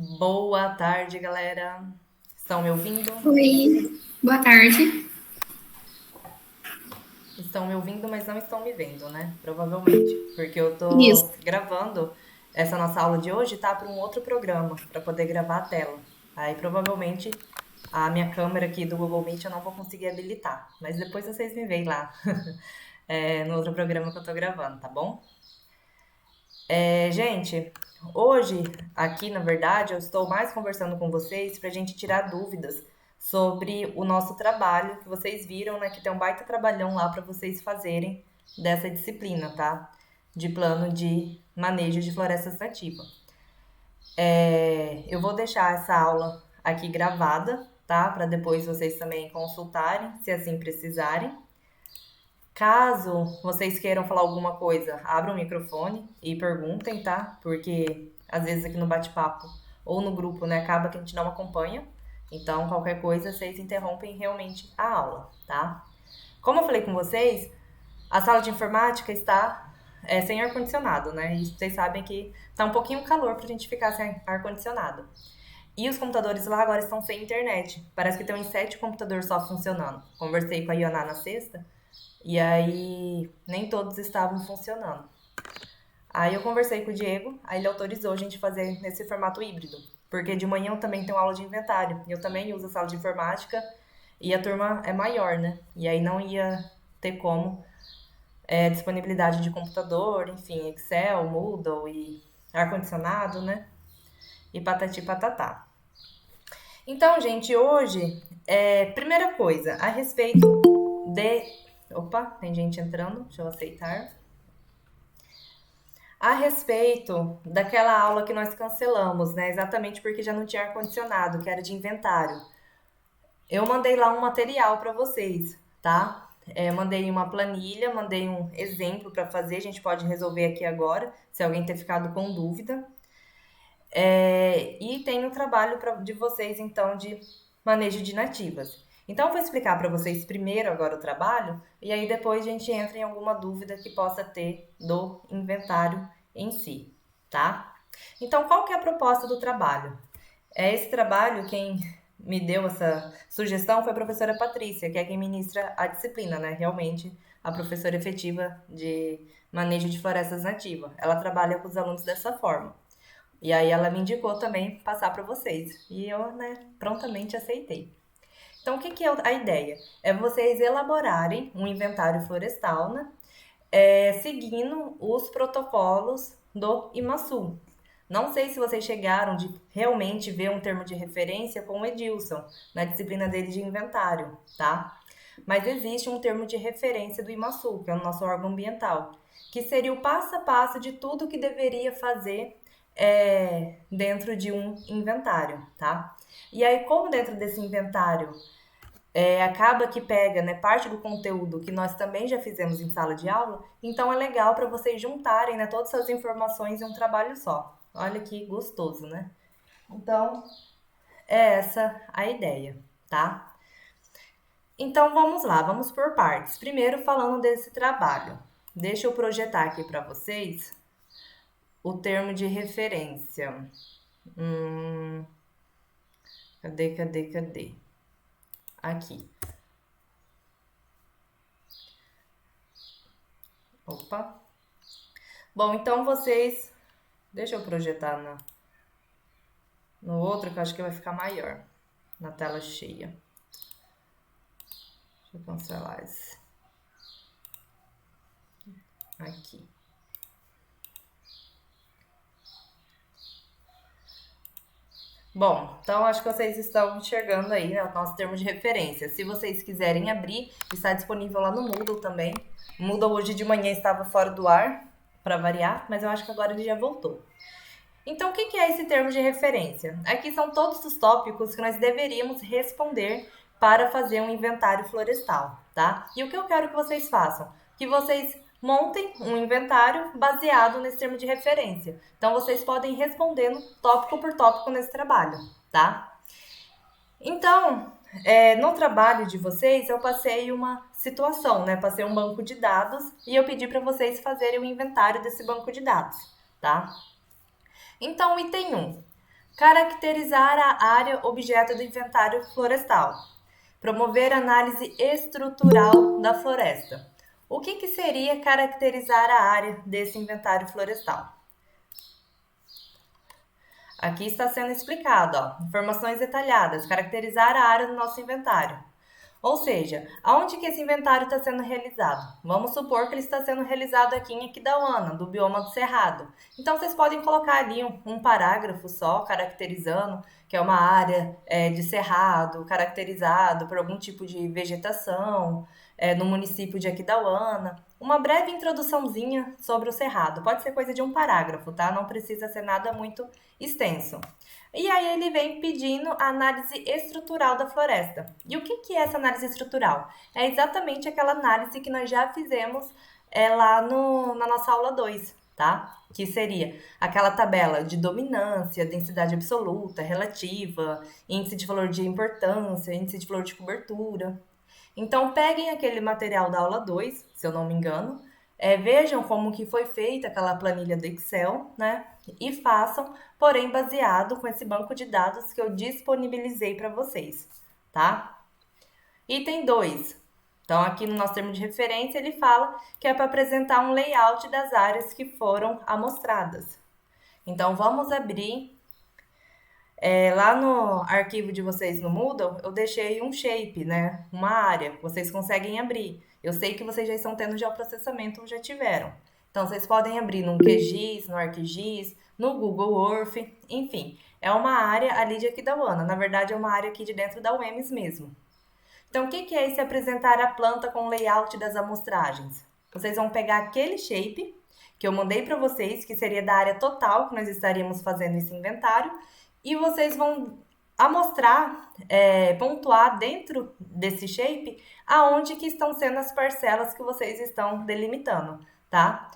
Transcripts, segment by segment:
Boa tarde, galera. Estão me ouvindo? Oi, boa tarde. Estão me ouvindo, mas não estão me vendo, né? Provavelmente, porque eu Isso. tô gravando essa nossa aula de hoje, tá? Para um outro programa, para poder gravar a tela. Aí provavelmente a minha câmera aqui do Google Meet eu não vou conseguir habilitar, mas depois vocês me veem lá, no outro programa que eu tô gravando, tá bom? Gente, hoje, aqui, na verdade, eu estou mais conversando com vocês para a gente tirar dúvidas sobre o nosso trabalho, que vocês viram, né, que tem um baita trabalhão lá para vocês fazerem dessa disciplina, tá? De plano de manejo de florestas nativas. Eu vou deixar essa aula aqui gravada, tá? Para depois vocês também consultarem, se assim precisarem. Caso vocês queiram falar alguma coisa, abram o microfone e perguntem, tá? Porque às vezes aqui no bate-papo ou no grupo, né, acaba que a gente não acompanha. Então, qualquer coisa, vocês interrompem realmente a aula, tá? Como eu falei com vocês, a sala de informática está sem ar-condicionado, né? E vocês sabem que tá um pouquinho calor pra gente ficar sem ar-condicionado. E os computadores lá agora estão sem internet. Parece que tem uns 7 computadores só funcionando. Conversei com a Ioná na sexta e aí nem todos estavam funcionando. Aí eu conversei com o Diego, aí ele autorizou a gente fazer nesse formato híbrido. Porque de manhã eu também tenho aula de inventário. E eu também uso a sala de informática e a turma é maior, né? E aí não ia ter como disponibilidade de computador, enfim, Excel, Moodle e ar-condicionado, né? E patati patatá. Então, gente, hoje, primeira coisa, a respeito de. Opa, tem gente entrando, deixa eu aceitar. A respeito daquela aula que nós cancelamos, né? Exatamente porque já não tinha ar-condicionado, que era de inventário. Eu mandei lá um material para vocês, tá? Mandei uma planilha, mandei um exemplo para fazer. A gente pode resolver aqui agora, se alguém ter ficado com dúvida. E tem o trabalho de vocês, então, de manejo de nativas. Então, eu vou explicar para vocês primeiro agora o trabalho, e aí depois a gente entra em alguma dúvida que possa ter do inventário em si, tá? Então, qual que é a proposta do trabalho? Esse trabalho, quem me deu essa sugestão foi a professora Patrícia, que é quem ministra a disciplina, né? Realmente, a professora efetiva de manejo de florestas nativas. Ela trabalha com os alunos dessa forma. E aí ela me indicou também passar para vocês. E eu, né, prontamente aceitei. Então, o que que é a ideia? É vocês elaborarem um inventário florestal, né? Seguindo os protocolos do IMASU. Não sei se vocês chegaram de realmente ver um termo de referência com o Edilson, na disciplina dele de inventário, tá? Mas existe um termo de referência do IMASU, que é o nosso órgão ambiental, que seria o passo a passo de tudo que deveria fazer dentro de um inventário, tá? E aí, como dentro desse inventário acaba que pega, né, parte do conteúdo que nós também já fizemos em sala de aula, então é legal para vocês juntarem, né, todas essas informações em um trabalho só. Olha que gostoso, né? Então, é essa a ideia, tá? Então vamos lá, vamos por partes. Primeiro falando desse trabalho. Deixa eu projetar aqui para vocês o termo de referência. Cadê? Aqui. Opa. Bom, então vocês. Deixa eu projetar no outro que eu acho que vai ficar maior. Na tela cheia. Deixa eu cancelar esse. Aqui. Bom, então acho que vocês estão enxergando aí, né, o nosso termo de referência. Se vocês quiserem abrir, está disponível lá no Moodle também. O Moodle hoje de manhã estava fora do ar, para variar, mas eu acho que agora ele já voltou. Então, o que é esse termo de referência? Aqui são todos os tópicos que nós deveríamos responder para fazer um inventário florestal, tá? E o que eu quero que vocês façam? Que vocês montem um inventário baseado nesse termo de referência. Então, vocês podem ir respondendo tópico por tópico nesse trabalho, tá? Então, no trabalho de vocês, eu passei uma situação, né? Passei um banco de dados e eu pedi para vocês fazerem um inventário desse banco de dados, tá? Então, item 1. Caracterizar a área objeto do inventário florestal. Promover análise estrutural da floresta. O que seria caracterizar a área desse inventário florestal? Aqui está sendo explicado, ó, informações detalhadas, caracterizar a área do nosso inventário. Ou seja, aonde que esse inventário está sendo realizado? Vamos supor que ele está sendo realizado aqui em Aquidauana, do bioma do Cerrado. Então, vocês podem colocar ali um parágrafo só, caracterizando que é uma área de cerrado, caracterizado por algum tipo de vegetação, no município de Aquidauana. Uma breve introduçãozinha sobre o cerrado. Pode ser coisa de um parágrafo, tá? Não precisa ser nada muito extenso. E aí ele vem pedindo a análise estrutural da floresta. E o que é essa análise estrutural? É exatamente aquela análise que nós já fizemos lá na nossa aula 2, tá? Que seria aquela tabela de dominância, densidade absoluta, relativa, índice de valor de importância, índice de valor de cobertura. Então, peguem aquele material da aula 2, se eu não me engano, vejam como que foi feita aquela planilha do Excel, né? E façam, porém, baseado com esse banco de dados que eu disponibilizei para vocês, tá? Item 2. Então, aqui no nosso termo de referência, ele fala que é para apresentar um layout das áreas que foram amostradas. Então, vamos abrir. Lá no arquivo de vocês no Moodle, eu deixei um shape, né? Uma área, vocês conseguem abrir. Eu sei que vocês já estão tendo geoprocessamento ou já tiveram. Então, vocês podem abrir no QGIS, no ArcGIS, no Google Earth, enfim. É uma área ali de Aquidauana. Na verdade, é uma área aqui de dentro da UEMS mesmo. Então, o que é esse apresentar a planta com o layout das amostragens? Vocês vão pegar aquele shape que eu mandei para vocês, que seria da área total que nós estaríamos fazendo esse inventário, e vocês vão amostrar, pontuar dentro desse shape aonde que estão sendo as parcelas que vocês estão delimitando, tá?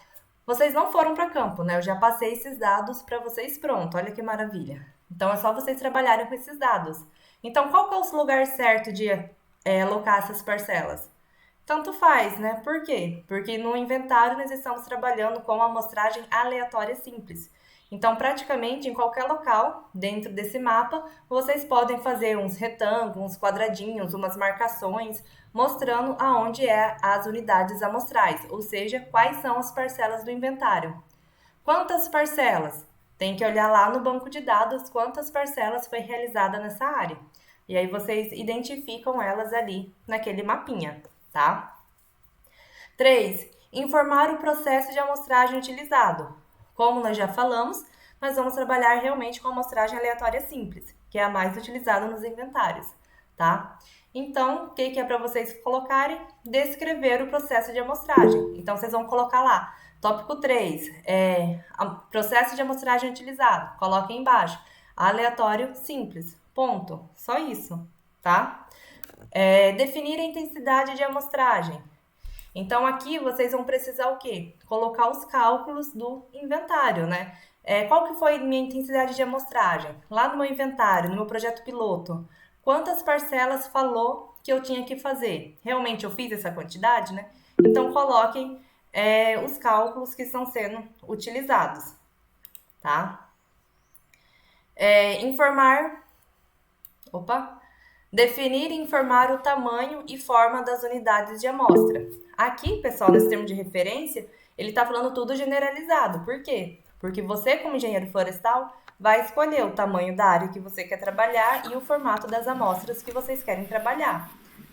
Vocês não foram para campo, né? Eu já passei esses dados para vocês pronto. Olha que maravilha. Então é só vocês trabalharem com esses dados. Então qual que é o lugar certo de alocar essas parcelas? Tanto faz, né? Por quê? Porque no inventário nós estamos trabalhando com uma amostragem aleatória simples. Então, praticamente em qualquer local dentro desse mapa, vocês podem fazer uns retângulos, uns quadradinhos, umas marcações, mostrando aonde é as unidades amostrais, ou seja, quais são as parcelas do inventário. Quantas parcelas? Tem que olhar lá no banco de dados quantas parcelas foi realizada nessa área. E aí vocês identificam elas ali naquele mapinha, tá? 3. Informar o processo de amostragem utilizado. Como nós já falamos, nós vamos trabalhar realmente com a amostragem aleatória simples, que é a mais utilizada nos inventários, tá? Então, o que é para vocês colocarem? Descrever o processo de amostragem. Então, vocês vão colocar lá, tópico 3, processo de amostragem utilizado. Coloquem embaixo, aleatório simples, ponto. Só isso, tá? Definir a intensidade de amostragem. Então, aqui vocês vão precisar o quê? Colocar os cálculos do inventário, né? Qual que foi a minha intensidade de amostragem? Lá no meu inventário, no meu projeto piloto, quantas parcelas falou que eu tinha que fazer? Realmente eu fiz essa quantidade, né? Então, coloquem os cálculos que estão sendo utilizados, tá? Definir e informar o tamanho e forma das unidades de amostra. Aqui, pessoal, nesse termo de referência, ele está falando tudo generalizado. Por quê? Porque você, como engenheiro florestal, vai escolher o tamanho da área que você quer trabalhar e o formato das amostras que vocês querem trabalhar,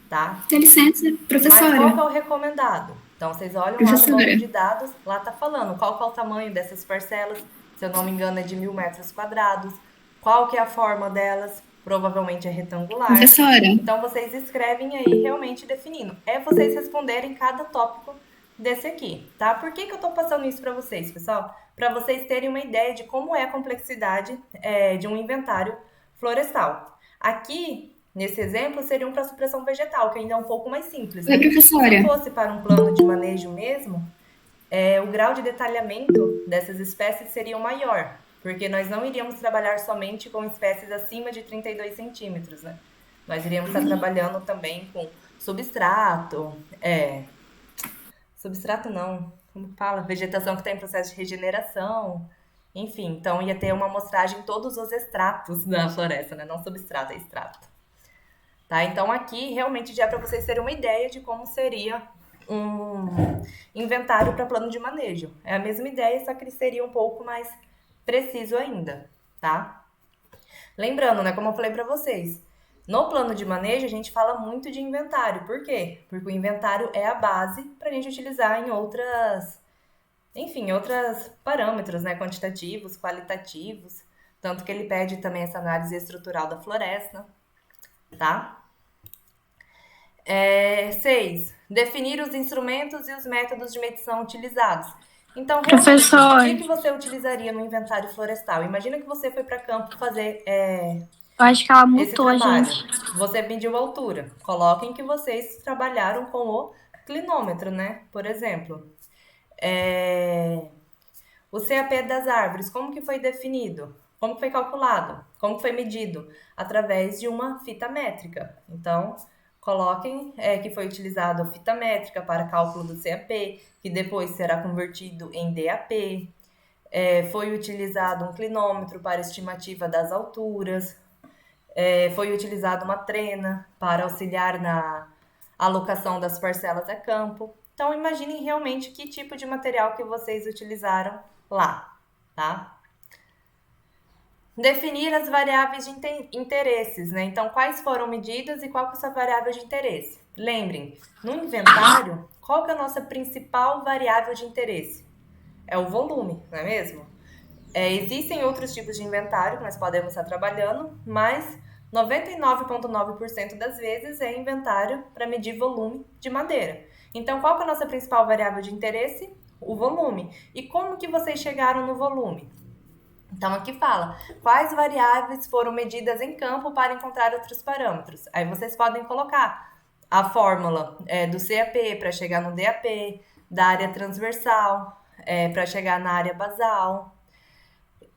tá? Dá licença, Mas qual que é professora. o recomendado? Então, vocês olham lá no Professora, banco de dados, lá tá falando qual que é o tamanho dessas parcelas, se eu não me engano é de 1.000 metros quadrados, qual que é a forma delas, provavelmente é retangular. professora, Então, vocês escrevem aí realmente definindo. É vocês responderem cada tópico desse aqui, tá? Por que eu tô passando isso para vocês, pessoal? Para vocês terem uma ideia de como é a complexidade de um inventário florestal. Aqui, nesse exemplo, seria para supressão vegetal, que ainda é um pouco mais simples, oi, né? professora. Se fosse para um plano de manejo mesmo, o grau de detalhamento dessas espécies seria maior, porque nós não iríamos trabalhar somente com espécies acima de 32 centímetros, né? Nós iríamos estar trabalhando também com substrato, substrato não, como fala? Vegetação que está em processo de regeneração, Enfim, então ia ter uma amostragem em todos os extratos da floresta, né? Não substrato, é extrato. Tá? Então aqui realmente já é para vocês terem uma ideia de como seria um inventário para plano de manejo. É a mesma ideia, só que ele seria um pouco mais preciso ainda, tá? Lembrando, né, como eu falei para vocês, no plano de manejo a gente fala muito de inventário. Por quê? Porque o inventário é a base para a gente utilizar em outros parâmetros, né, quantitativos, qualitativos. Tanto que ele pede também essa análise estrutural da floresta, tá? 6. Definir os instrumentos e os métodos de medição utilizados. Então, realmente, o Professor, que você utilizaria no inventário florestal? Imagina que você foi para campo fazer eu acho que ela esse mutou, trabalho. gente. Você mediu a altura. Coloquem que vocês trabalharam com o clinômetro, né? Por exemplo. É, O CAP das árvores, como que foi definido? Como foi calculado? Como foi medido? Através de uma fita métrica. Então, coloquem que foi utilizado a fita métrica para cálculo do CAP, que depois será convertido em DAP. Foi utilizado um clinômetro para estimativa das alturas. Foi utilizada uma trena para auxiliar na alocação das parcelas a campo. Então, imaginem realmente que tipo de material que vocês utilizaram lá, tá? Definir as variáveis de interesses, né? Então, quais foram medidas e qual que é a sua variável de interesse? Lembrem, no inventário, qual que é a nossa principal variável de interesse? É o volume, não é mesmo? Existem outros tipos de inventário que nós podemos estar trabalhando, mas 99,9% das vezes é inventário para medir volume de madeira. Então, qual que é a nossa principal variável de interesse? O volume. E como que vocês chegaram no volume? Então, aqui fala quais variáveis foram medidas em campo para encontrar outros parâmetros. Aí vocês podem colocar a fórmula do CAP para chegar no DAP, da área transversal para chegar na área basal,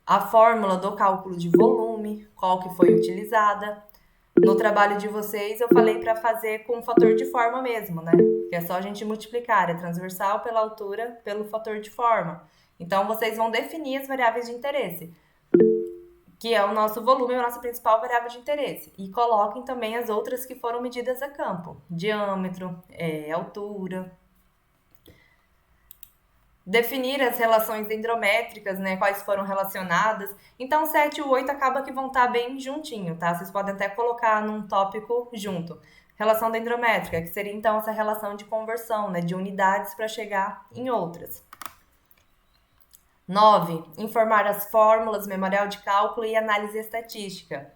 a fórmula do cálculo de volume, qual que foi utilizada. No trabalho de vocês, eu falei para fazer com o fator de forma mesmo, né? Que é só a gente multiplicar a transversal pela altura pelo fator de forma. Então, vocês vão definir as variáveis de interesse, que é o nosso volume, a nossa principal variável de interesse. E coloquem também as outras que foram medidas a campo. Diâmetro, altura. Definir as relações dendrométricas, né? Quais foram relacionadas. Então, 7 e o 8 acaba que vão estar bem juntinho, tá? Vocês podem até colocar num tópico junto. Relação dendrométrica, que seria então essa relação de conversão, né? De unidades para chegar em outras. 9. Informar as fórmulas, memorial de cálculo e análise estatística.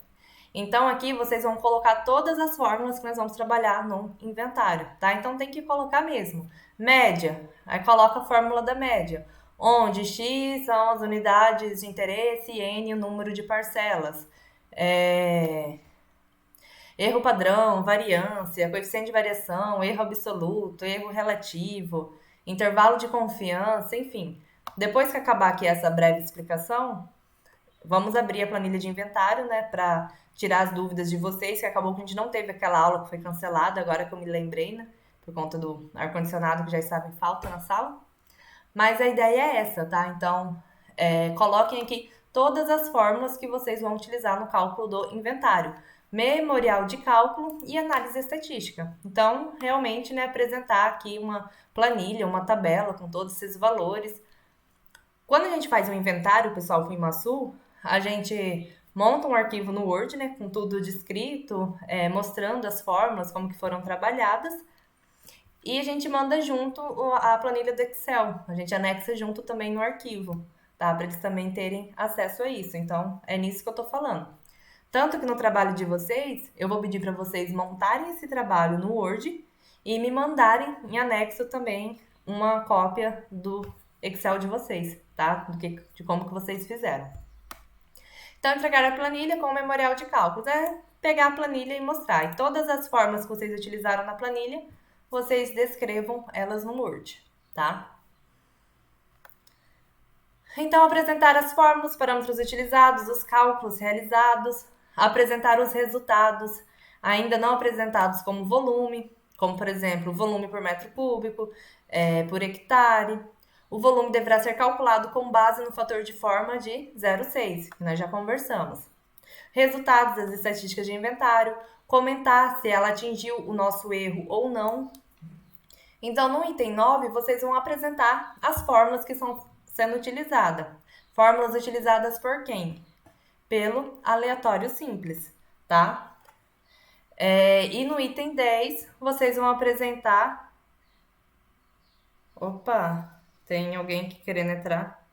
Então, aqui vocês vão colocar todas as fórmulas que nós vamos trabalhar no inventário, tá? Então, tem que colocar mesmo. Média, aí coloca a fórmula da média, onde X são as unidades de interesse e N o número de parcelas. Erro padrão, variância, coeficiente de variação, erro absoluto, erro relativo, intervalo de confiança, enfim. Depois que acabar aqui essa breve explicação, vamos abrir a planilha de inventário, né, para tirar as dúvidas de vocês, que acabou que a gente não teve aquela aula que foi cancelada, agora que eu me lembrei, né, por conta do ar-condicionado que já estava em falta na sala. Mas a ideia é essa, tá? Então, coloquem aqui todas as fórmulas que vocês vão utilizar no cálculo do inventário. Memorial de cálculo e análise estatística. Então, realmente, né, apresentar aqui uma planilha, uma tabela com todos esses valores. Quando a gente faz um inventário, pessoal, com o Imasul, a gente monta um arquivo no Word, né, com tudo descrito, mostrando as fórmulas, como que foram trabalhadas, e a gente manda junto a planilha do Excel. A gente anexa junto também no arquivo, tá? Para eles também terem acesso a isso. Então, é nisso que eu tô falando. Tanto que no trabalho de vocês, eu vou pedir para vocês montarem esse trabalho no Word e me mandarem em anexo também uma cópia do Excel de vocês, tá? De como que vocês fizeram. Então, entregar a planilha com o memorial de cálculos é pegar a planilha e mostrar. E todas as formas que vocês utilizaram na planilha, vocês descrevam elas no Word, tá? Então, apresentar as fórmulas, os parâmetros utilizados, os cálculos realizados, apresentar os resultados, ainda não apresentados como volume, como, por exemplo, volume por metro cúbico, por hectare, O volume deverá ser calculado com base no fator de forma de 0,6, que nós já conversamos. Resultados das estatísticas de inventário, comentar se ela atingiu o nosso erro ou não. Então, no item 9, vocês vão apresentar as fórmulas que estão sendo utilizadas. Fórmulas utilizadas por quem? Pelo aleatório simples, tá? E no item 10, vocês vão apresentar... Opa, tem alguém aqui querendo entrar?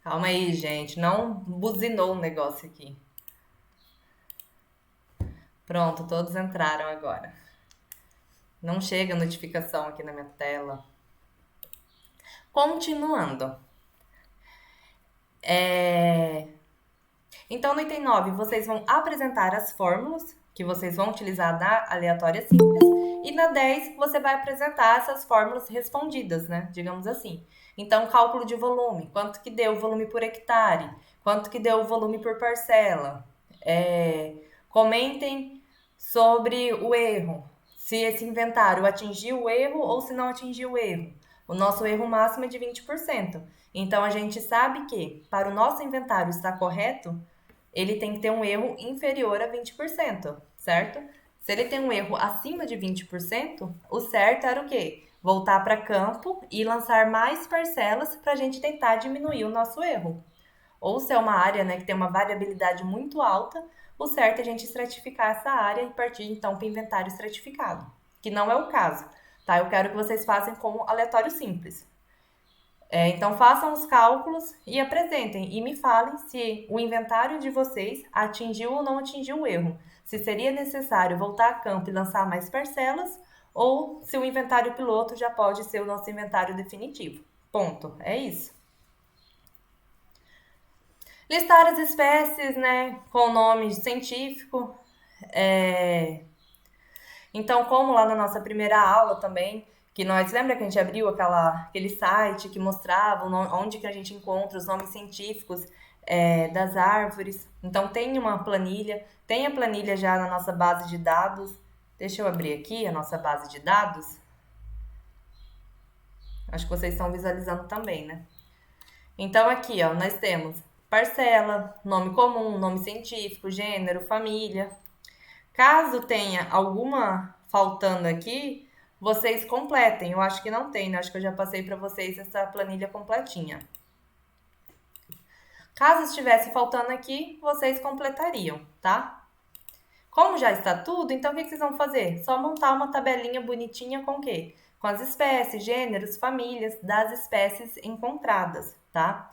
Calma aí, gente, não buzinou o negócio aqui. Pronto, todos entraram agora. Não chega notificação aqui na minha tela. Continuando. Então, no item 9, vocês vão apresentar as fórmulas que vocês vão utilizar na aleatória simples. E na 10, você vai apresentar essas fórmulas respondidas, né? Digamos assim. Então, cálculo de volume. Quanto que deu o volume por hectare? Quanto que deu o volume por parcela? Comentem sobre o erro. Se esse inventário atingiu o erro ou se não atingiu o erro. O nosso erro máximo é de 20%. Então, a gente sabe que, para o nosso inventário estar correto, ele tem que ter um erro inferior a 20%, certo? Se ele tem um erro acima de 20%, o certo era o quê? Voltar para campo e lançar mais parcelas para a gente tentar diminuir o nosso erro. Ou se é uma área, né, que tem uma variabilidade muito alta, o certo é a gente estratificar essa área e partir então para o inventário estratificado, que não é o caso, tá? Eu quero que vocês façam com aleatório simples. Então façam os cálculos e apresentem e me falem se o inventário de vocês atingiu ou não atingiu o erro. Se seria necessário voltar a campo e lançar mais parcelas ou se o inventário piloto já pode ser o nosso inventário definitivo. Ponto. É isso. Listar as espécies, né, com nome científico. Então, como lá na nossa primeira aula também, que nós, lembra que a gente abriu aquele site que mostrava onde que a gente encontra os nomes científicos das árvores. Então, tem uma planilha, tem a planilha já na nossa base de dados. Deixa eu abrir aqui a nossa base de dados. Acho que vocês estão visualizando também, né? Então, aqui, ó, nós temos parcela, nome comum, nome científico, gênero, família. Caso tenha alguma faltando aqui, vocês completem. Eu acho que não tem, né? Acho que eu já passei para vocês essa planilha completinha. Caso estivesse faltando aqui, vocês completariam, tá? Como já está tudo, então o que vocês vão fazer? Só montar uma tabelinha bonitinha com o quê? Com as espécies, gêneros, famílias das espécies encontradas, tá?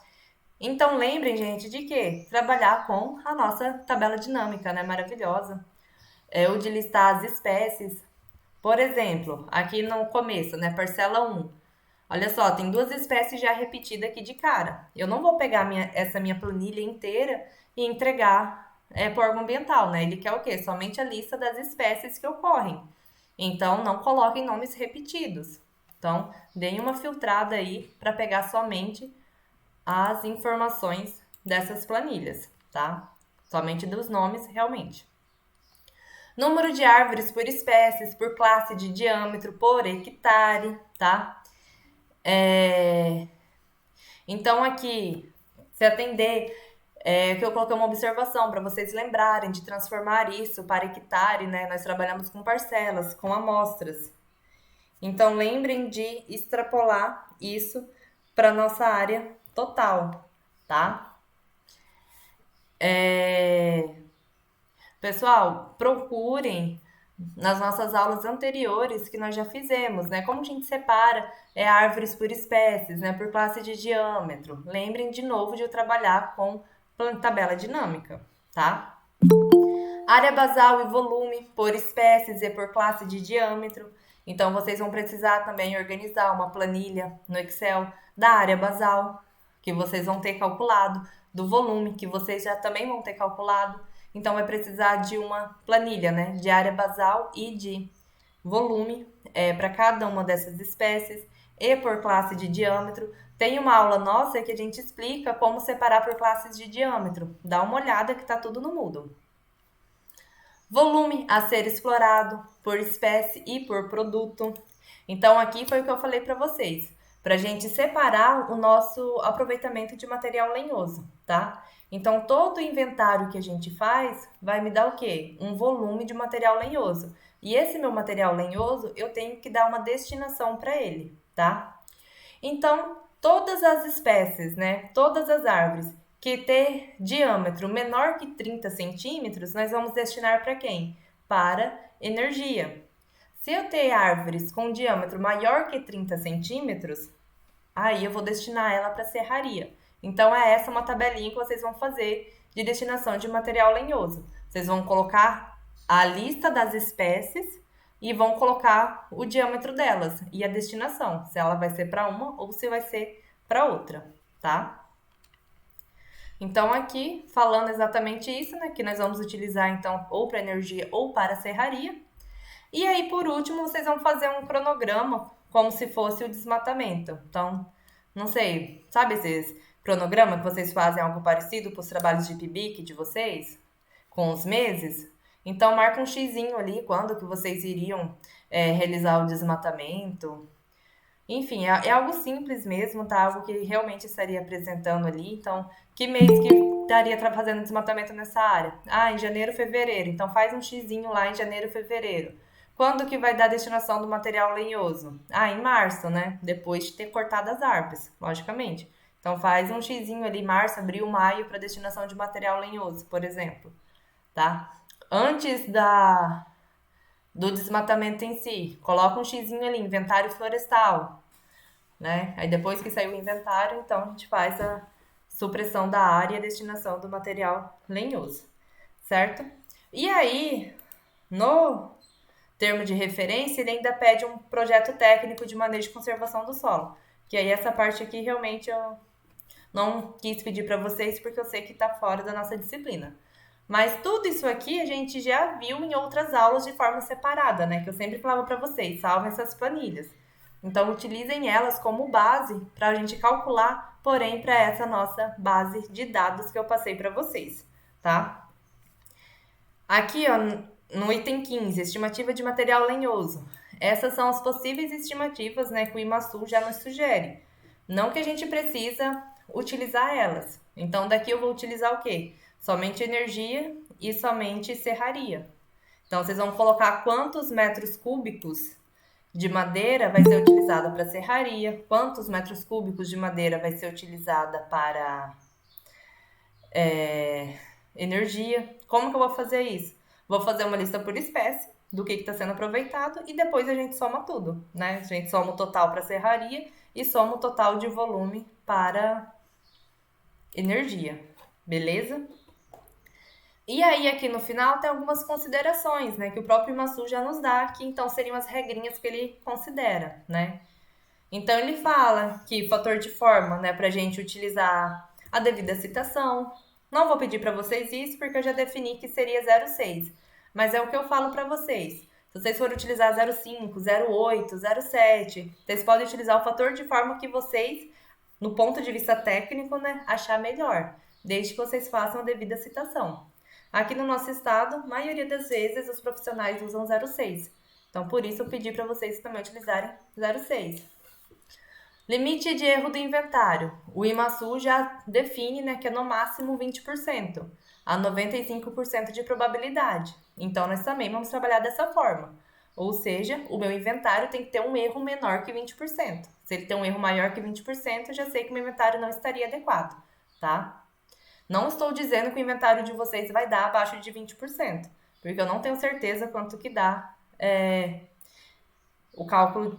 Então, lembrem, gente, de que trabalhar com a nossa tabela dinâmica, né? Maravilhosa. O de listar as espécies. Por exemplo, aqui no começo, né? Parcela 1. Olha só, tem 2 espécies já repetidas aqui de cara. Eu não vou pegar essa minha planilha inteira e entregar para o órgão ambiental, né? Ele quer o quê? Somente a lista das espécies que ocorrem. Então, não coloquem nomes repetidos. Então, deem uma filtrada aí para pegar somente as informações dessas planilhas, tá? Somente dos nomes, realmente. Número de árvores por espécies, por classe de diâmetro, por hectare, tá? Então, aqui, se atender, que eu coloquei uma observação para vocês lembrarem de transformar isso para hectare, né? Nós trabalhamos com parcelas, com amostras. Então, lembrem de extrapolar isso para nossa área total, tá? Pessoal, procurem nas nossas aulas anteriores que nós já fizemos, né? Como a gente separa árvores por espécies, né? Por classe de diâmetro. Lembrem de novo de eu trabalhar com tabela dinâmica, tá? Área basal e volume por espécies e por classe de diâmetro. Então, vocês vão precisar também organizar uma planilha no Excel da área basal, que vocês vão ter calculado, do volume, que vocês já também vão ter calculado. Então, vai precisar de uma planilha, né? De área basal e de volume para cada uma dessas espécies e por classe de diâmetro. Tem uma aula nossa que a gente explica como separar por classes de diâmetro. Dá uma olhada que tá tudo no Moodle. Volume a ser explorado por espécie e por produto. Então, aqui foi o que eu falei para vocês, para a gente separar o nosso aproveitamento de material lenhoso, tá? Então, todo o inventário que a gente faz vai me dar o quê? Um volume de material lenhoso. E esse meu material lenhoso, eu tenho que dar uma destinação para ele, tá? Então, todas as espécies, né? Todas as árvores que ter diâmetro menor que 30 centímetros, nós vamos destinar para quem? Para energia. Se eu ter árvores com diâmetro maior que 30 centímetros, aí eu vou destinar ela para serraria. Então, é essa uma tabelinha que vocês vão fazer de destinação de material lenhoso. Vocês vão colocar a lista das espécies e vão colocar o diâmetro delas e a destinação, se ela vai ser para uma ou se vai ser para outra, tá? Então, aqui, falando exatamente isso, né, que nós vamos utilizar, então, ou para energia ou para serraria. E aí, por último, vocês vão fazer um cronograma, como se fosse o desmatamento. Então, não sei, sabe esses cronograma que vocês fazem algo parecido para os trabalhos de PIBIC de vocês? Com os meses? Então, marca um xizinho ali, quando que vocês iriam realizar o desmatamento. Enfim, é algo simples mesmo, tá? Algo que realmente estaria apresentando ali. Então, que mês que estaria fazendo desmatamento nessa área? Ah, em janeiro, fevereiro. Então, faz um xizinho lá em janeiro, fevereiro. Quando que vai dar a destinação do material lenhoso? Ah, em março, né? Depois de ter cortado as árvores, logicamente. Então, faz um xizinho ali, março, abril, maio, para destinação de material lenhoso, por exemplo, tá? Antes do desmatamento em si, coloca um xizinho ali, inventário florestal, né? Aí depois que sair o inventário, então a gente faz a supressão da área e a destinação do material lenhoso, certo? E aí, no termo de referência, ele ainda pede um projeto técnico de manejo de conservação do solo, que aí essa parte aqui realmente eu não quis pedir para vocês porque eu sei que está fora da nossa disciplina. Mas tudo isso aqui a gente já viu em outras aulas de forma separada, né? Que eu sempre falava para vocês, salvem essas planilhas. Então, utilizem elas como base para a gente calcular, porém, para essa nossa base de dados que eu passei para vocês, tá? Aqui, ó, no item 15, estimativa de material lenhoso. Essas são as possíveis estimativas, né, que o IMASU já nos sugere. Não que a gente precisa utilizar elas. Então, daqui eu vou utilizar o quê? Somente energia e somente serraria. Então, vocês vão colocar quantos metros cúbicos de madeira vai ser utilizada para serraria, quantos metros cúbicos de madeira vai ser utilizada para energia. Como que eu vou fazer isso? Vou fazer uma lista por espécie do que está sendo aproveitado e depois a gente soma tudo, né? A gente soma o total para serraria e soma o total de volume para energia, beleza? E aí, aqui no final, tem algumas considerações, né? Que o próprio IMASU já nos dá, que então seriam as regrinhas que ele considera, né? Então, ele fala que fator de forma, né? Para a gente utilizar a devida citação. Não vou pedir para vocês isso, porque eu já defini que seria 0,6. Mas é o que eu falo para vocês. Se vocês forem utilizar 0,5, 0,8, 0,7, vocês podem utilizar o fator de forma que vocês, no ponto de vista técnico, né? Achar melhor. Desde que vocês façam a devida citação. Aqui no nosso estado, a maioria das vezes os profissionais usam 0,6. Então, por isso eu pedi para vocês também utilizarem 0,6. Limite de erro do inventário. O IMASU já define, né, que é no máximo 20%, a 95% de probabilidade. Então, nós também vamos trabalhar dessa forma. Ou seja, o meu inventário tem que ter um erro menor que 20%. Se ele tem um erro maior que 20%, eu já sei que o meu inventário não estaria adequado, tá? Não estou dizendo que o inventário de vocês vai dar abaixo de 20%, porque eu não tenho certeza quanto que dá o cálculo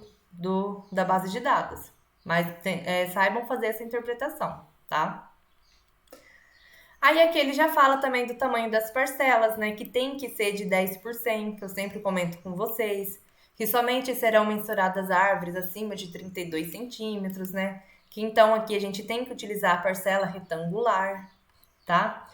da base de dados. Mas saibam fazer essa interpretação, tá? Aí aqui ele já fala também do tamanho das parcelas, né? Que tem que ser de 10%, que eu sempre comento com vocês. Que somente serão mensuradas árvores acima de 32 centímetros, né? Que então aqui a gente tem que utilizar a parcela retangular, tá?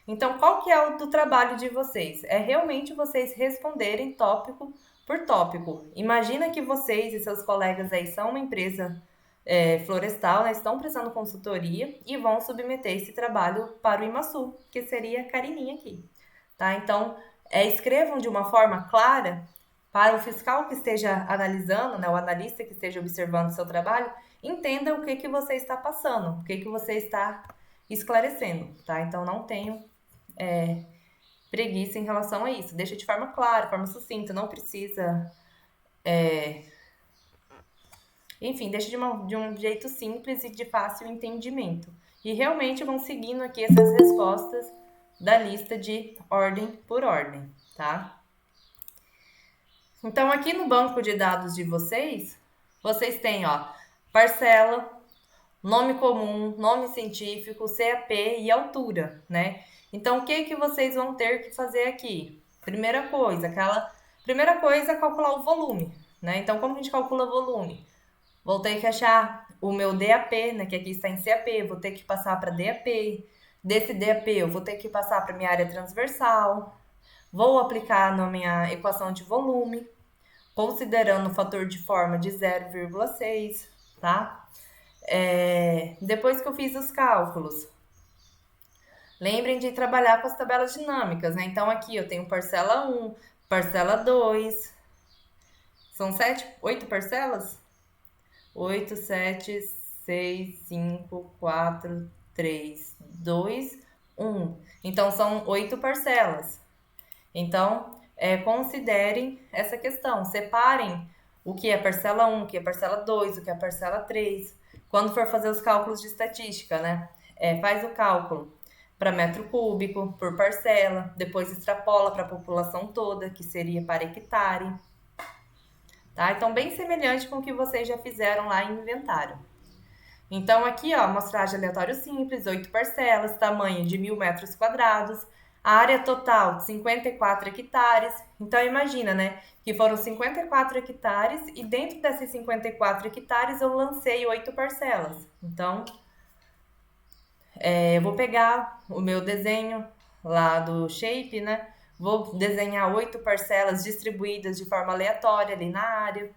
Então, qual que é o do trabalho de vocês? É realmente vocês responderem tópico por tópico. Imagina que vocês e seus colegas aí são uma empresa florestal, né? Estão prestando consultoria e vão submeter esse trabalho para o IMASU, que seria a Carininha aqui, tá? Então, escrevam de uma forma clara para o fiscal que esteja analisando, né, o analista que esteja observando o seu trabalho, entenda o que você está passando, o que você está esclarecendo, tá? Então, não tenho preguiça em relação a isso. Deixa de forma clara, forma sucinta, não precisa... Enfim, deixa de um jeito simples e de fácil entendimento. E realmente vão seguindo aqui essas respostas da lista de ordem por ordem, tá? Então, aqui no banco de dados de vocês, vocês têm, ó, parcela, nome comum, nome científico, CAP e altura, né? Então, o que vocês vão ter que fazer aqui? Primeira coisa é calcular o volume, né? Então, como a gente calcula volume? Vou ter que achar o meu DAP, né, que aqui está em CAP, vou ter que passar para DAP. Desse DAP, eu vou ter que passar para minha área transversal. Vou aplicar na minha equação de volume, considerando o fator de forma de 0,6, tá? Depois que eu fiz os cálculos, lembrem de trabalhar com as tabelas dinâmicas, né? Então, aqui eu tenho parcela 1, parcela 2. São 8 parcelas? 8, 7, 6, 5, 4, 3, 2, 1. Então, são 8 parcelas. Então, considerem essa questão. Separem o que é parcela 1, o que é parcela 2, o que é parcela 3. Quando for fazer os cálculos de estatística, né? Faz o cálculo para metro cúbico, por parcela. Depois extrapola para a população toda, que seria para hectare. Tá? Então, bem semelhante com o que vocês já fizeram lá em inventário. Então, aqui, ó, amostragem aleatório simples, 8 parcelas, tamanho de 1.000 metros quadrados, a área total de 54 hectares. Então, imagina, né, que foram 54 hectares e dentro desses 54 hectares eu lancei 8 parcelas. Então, eu vou pegar o meu desenho lá do Shape, né, vou desenhar 8 parcelas distribuídas de forma aleatória ali na área.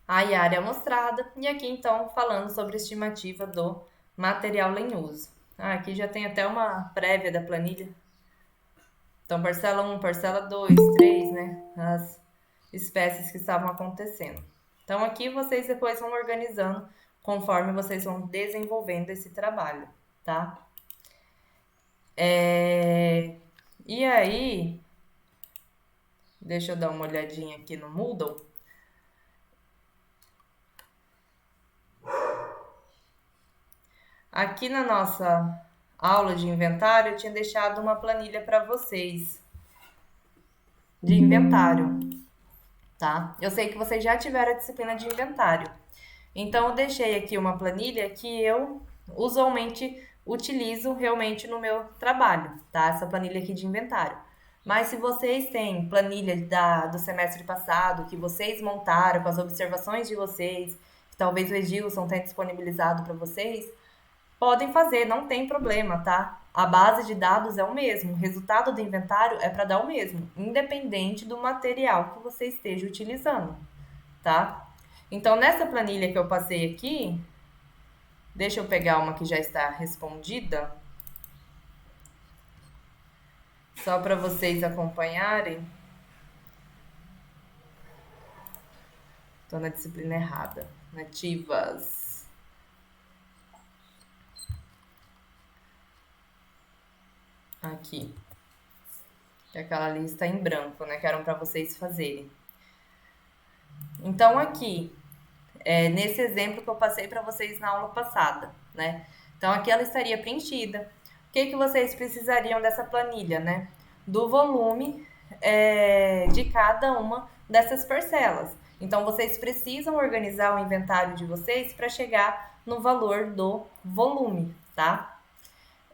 Aí a área amostrada, e aqui então falando sobre a estimativa do material lenhoso. Aqui já tem até uma prévia da planilha. Então, parcela 1, parcela 2, 3, né? As espécies que estavam acontecendo. Então, aqui vocês depois vão organizando conforme vocês vão desenvolvendo esse trabalho, tá? E aí, deixa eu dar uma olhadinha aqui no Moodle. Aqui na nossa aula de inventário, eu tinha deixado uma planilha para vocês de inventário, tá? Eu sei que vocês já tiveram a disciplina de inventário. Então, eu deixei aqui uma planilha que eu usualmente utilizo realmente no meu trabalho, tá? Essa planilha aqui de inventário. Mas se vocês têm planilha do semestre passado, que vocês montaram com as observações de vocês, que talvez o Edilson tenha disponibilizado para vocês, podem fazer, não tem problema, tá? A base de dados é o mesmo, o resultado do inventário é para dar o mesmo, independente do material que você esteja utilizando, tá? Então, nessa planilha que eu passei aqui, deixa eu pegar uma que já está respondida, só para vocês acompanharem. Estou na disciplina errada. Nativas. Aqui. Que aquela lista em branco, né? Que eram para vocês fazerem. Então, aqui, nesse exemplo que eu passei para vocês na aula passada, né? Então, aqui ela estaria preenchida. O que vocês precisariam dessa planilha, né? Do volume de cada uma dessas parcelas. Então, vocês precisam organizar o inventário de vocês para chegar no valor do volume, tá?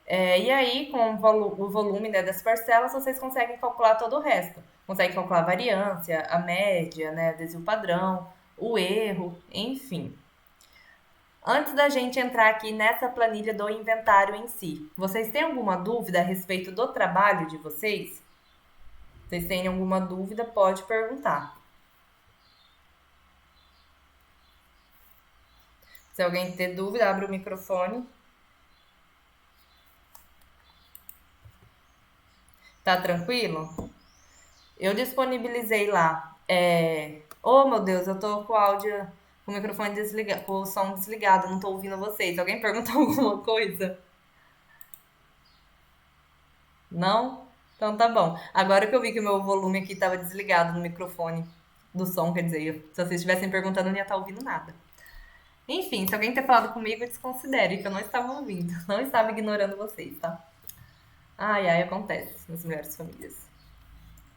E aí, com o volume, né, das parcelas, vocês conseguem calcular todo o resto. Conseguem calcular a variância, a média, né, desvio padrão, o erro, enfim. Antes da gente entrar aqui nessa planilha do inventário em si, vocês têm alguma dúvida a respeito do trabalho de vocês? Se vocês têm alguma dúvida, pode perguntar. Se alguém ter dúvida, abre o microfone. Tá tranquilo? eu disponibilizei lá. Oh, meu Deus, eu tô com o áudio, com o microfone desligado, com o som desligado, não tô ouvindo vocês. Alguém perguntou alguma coisa? Não? Então tá bom. Agora que eu vi que o meu volume aqui tava desligado no microfone do som, quer dizer, se vocês estivessem perguntando, eu não ia estar ouvindo nada. Enfim, se alguém ter falado comigo, desconsidere que eu não estava ouvindo. Não estava ignorando vocês, tá? Ai, ai, acontece nas melhores famílias.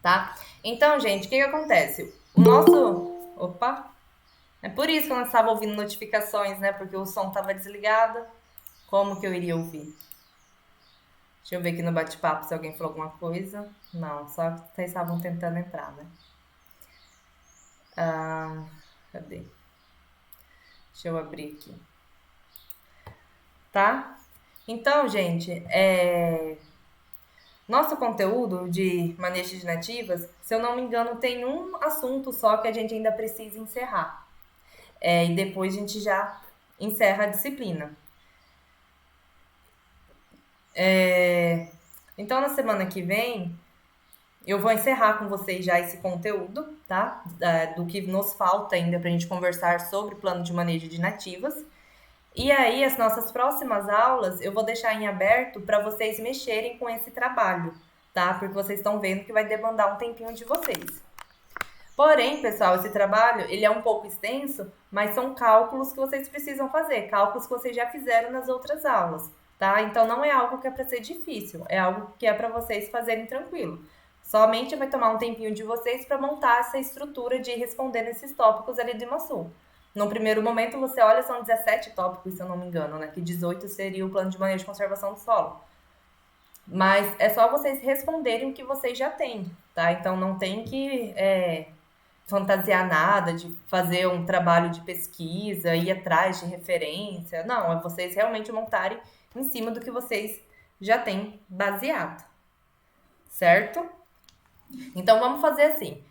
Tá? Então, gente, o que que acontece? O nosso. Opa! É por isso que eu não estava ouvindo notificações, né? Porque o som estava desligado. Como que eu iria ouvir? Deixa eu ver aqui no bate-papo se alguém falou alguma coisa. Não, só que vocês estavam tentando entrar, né? Ah, cadê? Deixa eu abrir aqui. Tá? Então, gente, nosso conteúdo de manejo de nativas, se eu não me engano, tem um assunto só que a gente ainda precisa encerrar. E depois a gente já encerra a disciplina. Então, na semana que vem, eu vou encerrar com vocês já esse conteúdo, tá? Do que nos falta ainda para a gente conversar sobre plano de manejo de nativas. E aí, as nossas próximas aulas, eu vou deixar em aberto para vocês mexerem com esse trabalho, tá? Porque vocês estão vendo que vai demandar um tempinho de vocês. Porém, pessoal, esse trabalho, ele é um pouco extenso, mas são cálculos que vocês precisam fazer, cálculos que vocês já fizeram nas outras aulas, tá? Então, não é algo que é para ser difícil, é algo que é para vocês fazerem tranquilo. Somente vai tomar um tempinho de vocês para montar essa estrutura de responder nesses tópicos ali do IMASU. No primeiro momento, você olha, são 17 tópicos, se eu não me engano, né? Que 18 seria o plano de manejo de conservação do solo. Mas é só vocês responderem o que vocês já têm, tá? Então, não tem que fantasiar nada, de fazer um trabalho de pesquisa, ir atrás de referência. Não, é vocês realmente montarem em cima do que vocês já têm baseado, certo? Então vamos fazer assim.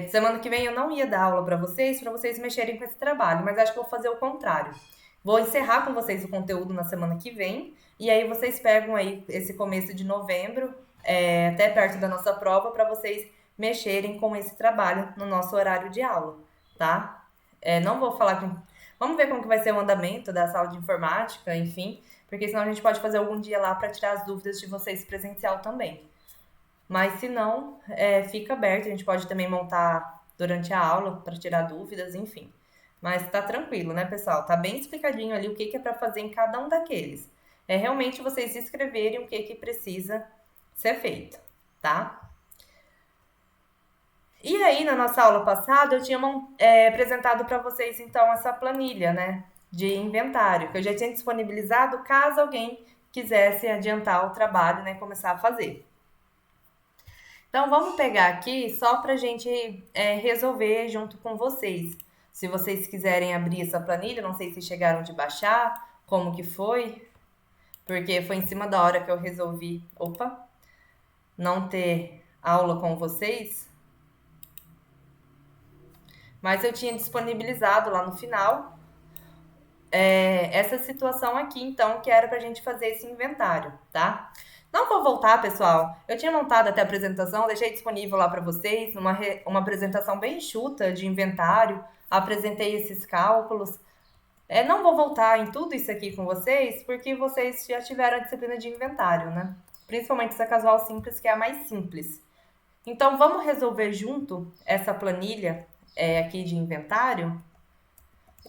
Semana que vem eu não ia dar aula para vocês mexerem com esse trabalho, mas acho que eu vou fazer o contrário. Vou encerrar com vocês o conteúdo na semana que vem, e aí vocês pegam aí esse começo de novembro, até perto da nossa prova, para vocês mexerem com esse trabalho no nosso horário de aula, tá? Não vou falar com... Vamos ver como que vai ser o andamento da sala de informática, enfim, porque senão a gente pode fazer algum dia lá para tirar as dúvidas de vocês presencial também. Mas se não, fica aberto, a gente pode também montar durante a aula para tirar dúvidas, enfim. Mas tá tranquilo, né, pessoal? Tá bem explicadinho ali o que é para fazer em cada um daqueles. É realmente vocês escreverem o que precisa ser feito, tá? E aí, na nossa aula passada, eu tinha apresentado para vocês, então, essa planilha, né, de inventário, que eu já tinha disponibilizado caso alguém quisesse adiantar o trabalho, né, começar a fazer. Então, vamos pegar aqui só para a gente resolver junto com vocês. Se vocês quiserem abrir essa planilha, não sei se chegaram de baixar, como que foi, porque foi em cima da hora que eu resolvi, não ter aula com vocês. Mas eu tinha disponibilizado lá no final essa situação aqui, então, que era para a gente fazer esse inventário, tá? Não vou voltar, pessoal. Eu tinha montado até a apresentação, deixei disponível lá para vocês, uma apresentação bem enxuta de inventário, apresentei esses cálculos. Não vou voltar em tudo isso aqui com vocês, porque vocês já tiveram a disciplina de inventário, né? Principalmente essa casual simples, que é a mais simples. Então, vamos resolver junto essa planilha aqui de inventário.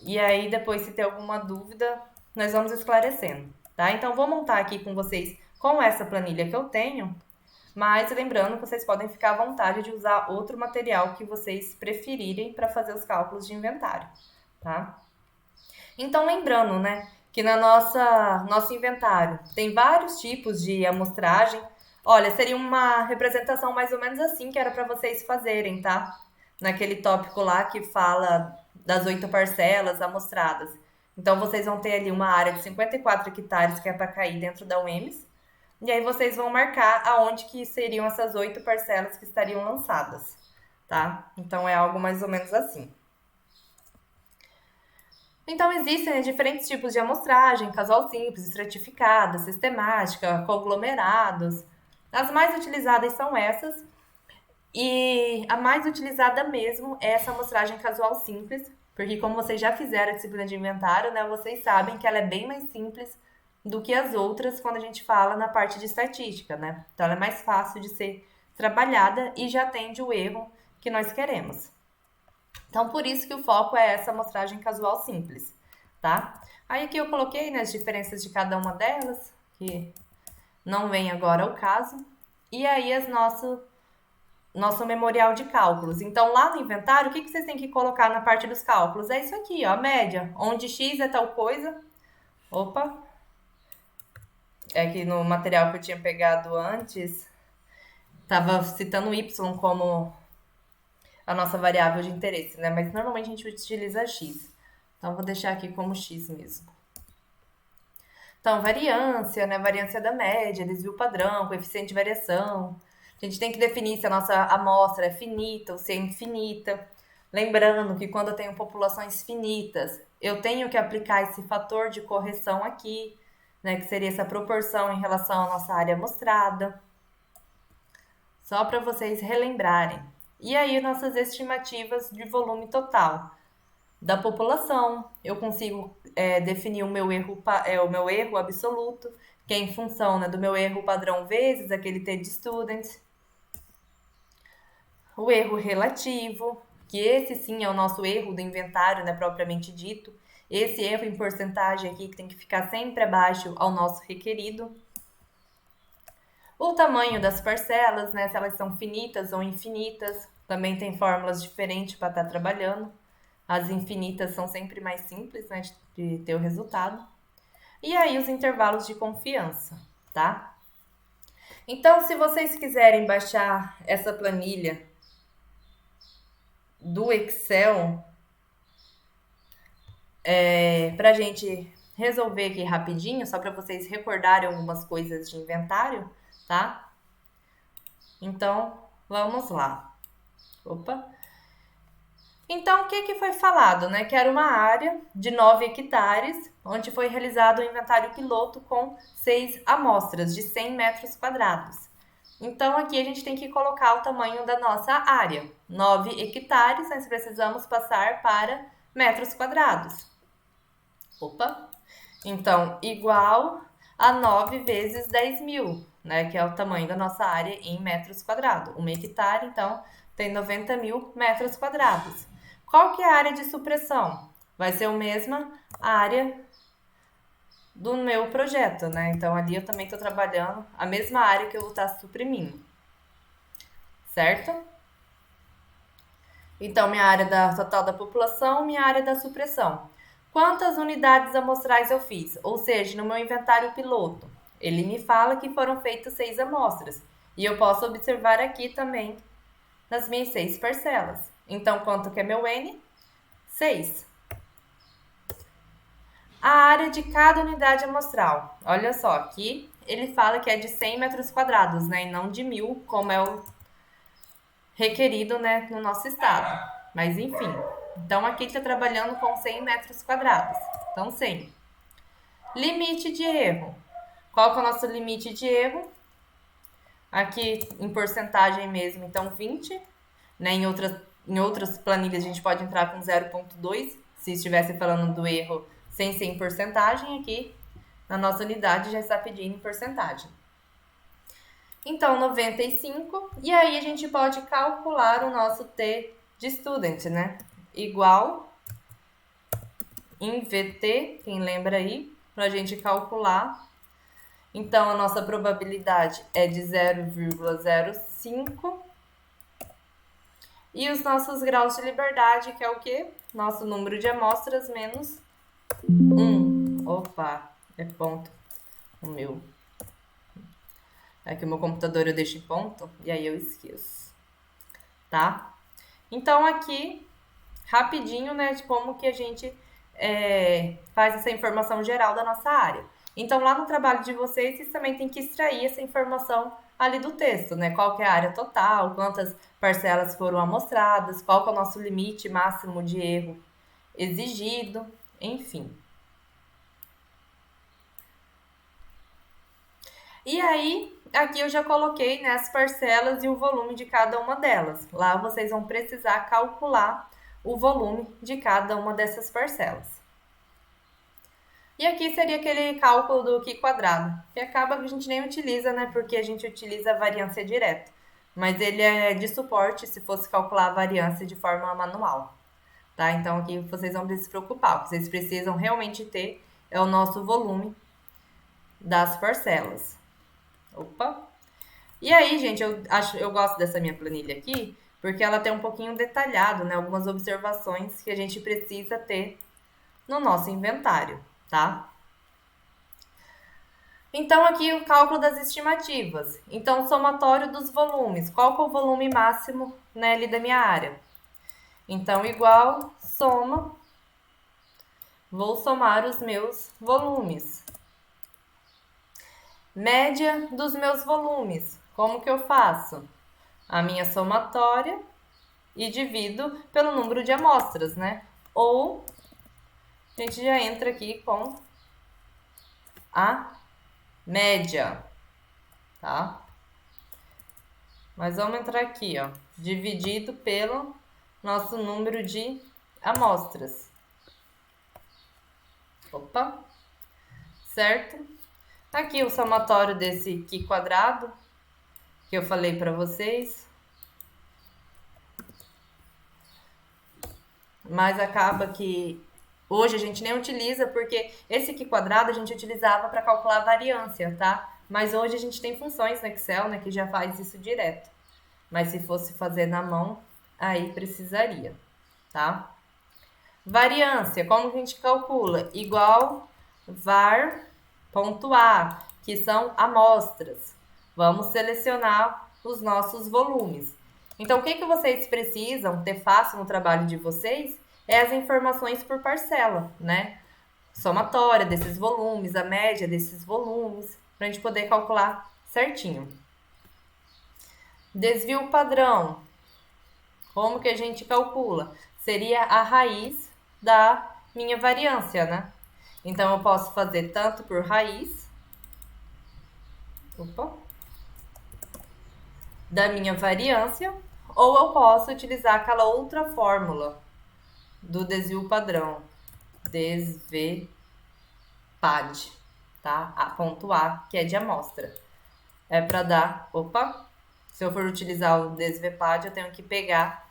E aí, depois, se ter alguma dúvida, nós vamos esclarecendo, tá? Então, vou montar aqui com vocês com essa planilha que eu tenho, mas lembrando que vocês podem ficar à vontade de usar outro material que vocês preferirem para fazer os cálculos de inventário, tá? Então, lembrando, né, que na nosso inventário tem vários tipos de amostragem. Olha, seria uma representação mais ou menos assim que era para vocês fazerem, tá? Naquele tópico lá que fala das 8 parcelas amostradas. Então, vocês vão ter ali uma área de 54 hectares que é para cair dentro da UEMS. E aí, vocês vão marcar aonde que seriam essas 8 parcelas que estariam lançadas, tá? Então, é algo mais ou menos assim. Então, existem diferentes tipos de amostragem, casual simples, estratificada, sistemática, conglomerados. As mais utilizadas são essas. E a mais utilizada mesmo é essa amostragem casual simples, porque como vocês já fizeram a disciplina de inventário, né, vocês sabem que ela é bem mais simples do que as outras quando a gente fala na parte de estatística, né? Então ela é mais fácil de ser trabalhada e já atende o erro que nós queremos. Então por isso que o foco é essa amostragem casual simples, tá? Aí aqui eu coloquei, né, as diferenças de cada uma delas, que não vem agora ao caso. E aí as nosso memorial de cálculos. Então, lá no inventário, o que vocês têm que colocar na parte dos cálculos? É isso aqui, ó, a média, onde x é tal coisa. Opa, é que no material que eu tinha pegado antes, estava citando y como a nossa variável de interesse, né? Mas normalmente a gente utiliza x. Então, vou deixar aqui como x mesmo. Então, variância, né? Variância da média, desvio padrão, coeficiente de variação. A gente tem que definir se a nossa amostra é finita ou se é infinita. Lembrando que quando eu tenho populações finitas, eu tenho que aplicar esse fator de correção aqui, né? Que seria essa proporção em relação à nossa área amostrada. Só para vocês relembrarem. E aí, nossas estimativas de volume total da população. Eu consigo definir o meu erro absoluto, que é em função, né, do meu erro padrão vezes aquele T de student. O erro relativo, que esse sim é o nosso erro do inventário, né, propriamente dito. Esse erro em porcentagem aqui que tem que ficar sempre abaixo ao nosso requerido. O tamanho das parcelas, né, se elas são finitas ou infinitas, também tem fórmulas diferentes para estar trabalhando. As infinitas são sempre mais simples, né, de ter o resultado. E aí os intervalos de confiança, tá? Então, se vocês quiserem baixar essa planilha do Excel, para a gente resolver aqui rapidinho, só para vocês recordarem algumas coisas de inventário, tá? Então, vamos lá. Opa! Então, o que foi falado, né? Que era uma área de 9 hectares, onde foi realizado o inventário piloto com 6 amostras de 100 metros quadrados. Então, aqui a gente tem que colocar o tamanho da nossa área. 9 hectares, nós precisamos passar para metros quadrados. Opa! Então, igual a 9 vezes 10 mil, né? Que é o tamanho da nossa área em metros quadrados. 1 hectare, então, tem 90 mil metros quadrados. Qual que é a área de supressão? Vai ser a mesma área do meu projeto, né? Então, ali eu também estou trabalhando a mesma área que eu vou estar suprimindo. Certo? Então, minha área total da população, minha área da supressão. Quantas unidades amostrais eu fiz? Ou seja, no meu inventário piloto, ele me fala que foram feitas 6 amostras. E eu posso observar aqui também nas minhas 6 parcelas. Então, quanto que é meu N? 6. A área de cada unidade amostral. Olha só, aqui ele fala que é de 100 metros quadrados, né? E não de 1000, como é o requerido, né, no nosso estado. Mas, enfim. Então, aqui está trabalhando com 100 metros quadrados. Então, 100. Limite de erro. Qual que é o nosso limite de erro? Aqui, em porcentagem mesmo, então 20. Né? Em outras planilhas, a gente pode entrar com 0,2, se estivesse falando do erro sem ser em porcentagem. Aqui, na nossa unidade, já está pedindo em porcentagem. Então, 95. E aí, a gente pode calcular o nosso T de student, né? Igual em VT, quem lembra aí, para a gente calcular. Então, a nossa probabilidade é de 0,05. E os nossos graus de liberdade, que é o quê? Nosso número de amostras menos 1. Opa, é ponto o meu. É que o meu computador eu deixo em ponto e aí eu esqueço. Tá? Então, aqui, rapidinho, né, de como que a gente faz essa informação geral da nossa área. Então, lá no trabalho de vocês também tem que extrair essa informação ali do texto, né? Qual que é a área total, quantas parcelas foram amostradas, qual que é o nosso limite máximo de erro exigido, enfim. E aí, aqui eu já coloquei, né, as parcelas e o volume de cada uma delas. Lá vocês vão precisar calcular o volume de cada uma dessas parcelas. E aqui seria aquele cálculo do Q quadrado, que acaba que a gente nem utiliza, né, porque a gente utiliza a variância direta. Mas ele é de suporte se fosse calcular a variância de forma manual. Tá? Então aqui vocês não precisam se preocupar. O que vocês precisam realmente ter é o nosso volume das parcelas. Opa! E aí, gente, eu gosto dessa minha planilha aqui, porque ela tem um pouquinho detalhado, né? Algumas observações que a gente precisa ter no nosso inventário, tá? Então, aqui o cálculo das estimativas. Então, somatório dos volumes. Qual que é o volume máximo, né, ali da minha área? Então, igual, soma, vou somar os meus volumes. Média dos meus volumes. Como que eu faço? A minha somatória e divido pelo número de amostras, né? Ou a gente já entra aqui com a média, tá? Mas vamos entrar aqui, ó, dividido pelo nosso número de amostras. Opa, certo? Aqui o somatório desse Q quadrado, que eu falei para vocês. Mas acaba que hoje a gente nem utiliza, porque esse Q quadrado a gente utilizava para calcular a variância, tá? Mas hoje a gente tem funções no Excel, né, que já faz isso direto. Mas se fosse fazer na mão, aí precisaria, tá? Variância, como que a gente calcula? Igual var.a, que são amostras. Vamos selecionar os nossos volumes. Então, o que, que vocês precisam ter fácil no trabalho de vocês é as informações por parcela, né? Somatória desses volumes, a média desses volumes, para a gente poder calcular certinho. Desvio padrão. Como que a gente calcula? Seria a raiz da minha variância, né? Então, eu posso fazer tanto por raiz da minha variância, ou eu posso utilizar aquela outra fórmula do desvio padrão, desvpad, tá? A ponto A, que é de amostra. É para dar, se eu for utilizar o desvpad, eu tenho que pegar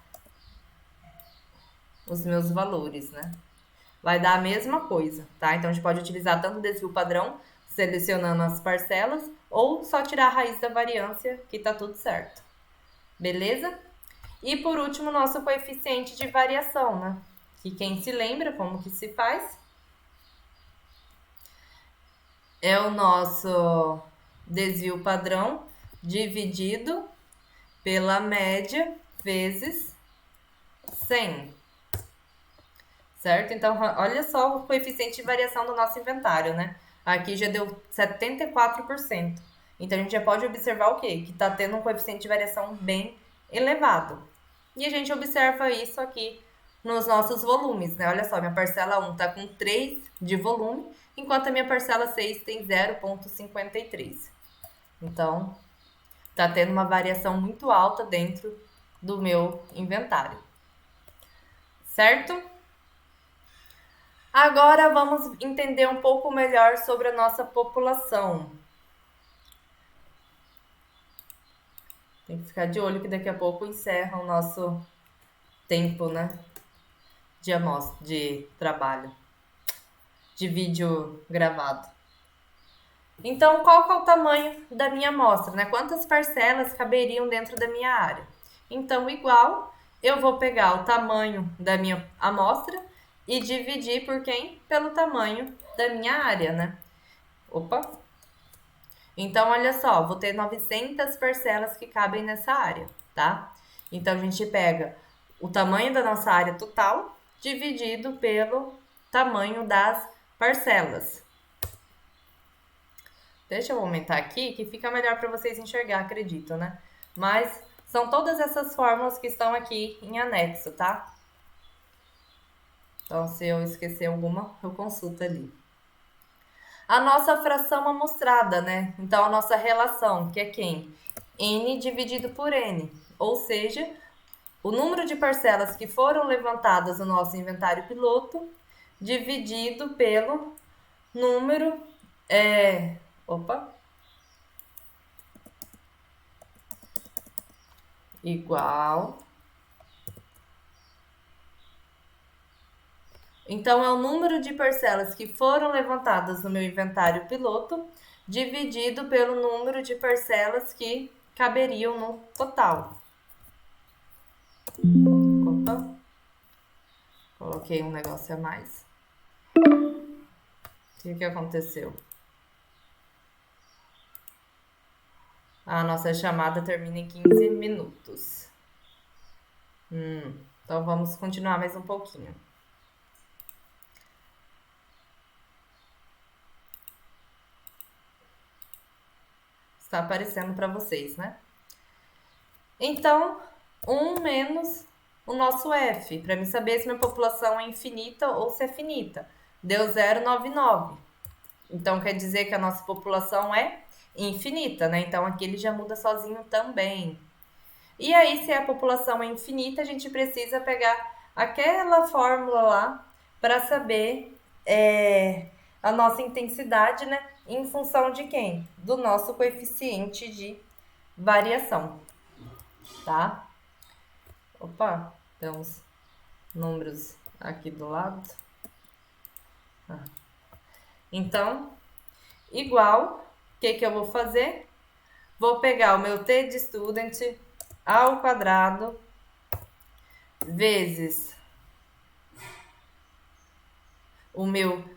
os meus valores, né? Vai dar a mesma coisa, tá? Então, a gente pode utilizar tanto o desvio padrão, selecionando as parcelas, ou só tirar a raiz da variância, que tá tudo certo. Beleza? E por último, nosso coeficiente de variação, né? Que quem se lembra como que se faz? É o nosso desvio padrão dividido pela média vezes 100. Certo? Então, olha só o coeficiente de variação do nosso inventário, né? Aqui já deu 74%. Então, a gente já pode observar o quê? Que está tendo um coeficiente de variação bem elevado. E a gente observa isso aqui nos nossos volumes, né? Olha só, minha parcela 1 está com 3 de volume, enquanto a minha parcela 6 tem 0,53. Então, está tendo uma variação muito alta dentro do meu inventário. Certo? Agora vamos entender um pouco melhor sobre a nossa população. Tem que ficar de olho que daqui a pouco encerra o nosso tempo, né? De trabalho, de vídeo gravado. Então, qual que é o tamanho da minha amostra, né? Quantas parcelas caberiam dentro da minha área? Então, igual, eu vou pegar o tamanho da minha amostra e dividir por quem? Pelo tamanho da minha área, né? Então, olha só, vou ter 900 parcelas que cabem nessa área, tá? Então, a gente pega o tamanho da nossa área total dividido pelo tamanho das parcelas. Deixa eu aumentar aqui, que fica melhor para vocês enxergar, acredito, né? Mas são todas essas fórmulas que estão aqui em anexo, tá? Então, se eu esquecer alguma, eu consulto ali. a nossa fração amostrada, né? Então, a nossa relação, que é quem? N dividido por N. Ou seja, o número de parcelas que foram levantadas no nosso inventário piloto dividido pelo número igual. Então, é o número de parcelas que foram levantadas no meu inventário piloto dividido pelo número de parcelas que caberiam no total. Opa, coloquei um negócio a mais. O que aconteceu? A nossa chamada termina em 15 minutos. Então, vamos continuar mais um pouquinho. Está aparecendo para vocês, né? Então, 1 menos o nosso F, para me saber se minha população é infinita ou se é finita. Deu 0,99. Então, quer dizer que a nossa população é infinita, né? Então, aqui ele já muda sozinho também. E aí, se a população é infinita, a gente precisa pegar aquela fórmula lá para saber a nossa intensidade, né? Em função de quem? Do nosso coeficiente de variação, tá? Opa, tem uns números aqui do lado. Então, igual, o que eu vou fazer? Vou pegar o meu T de student ao quadrado vezes o meu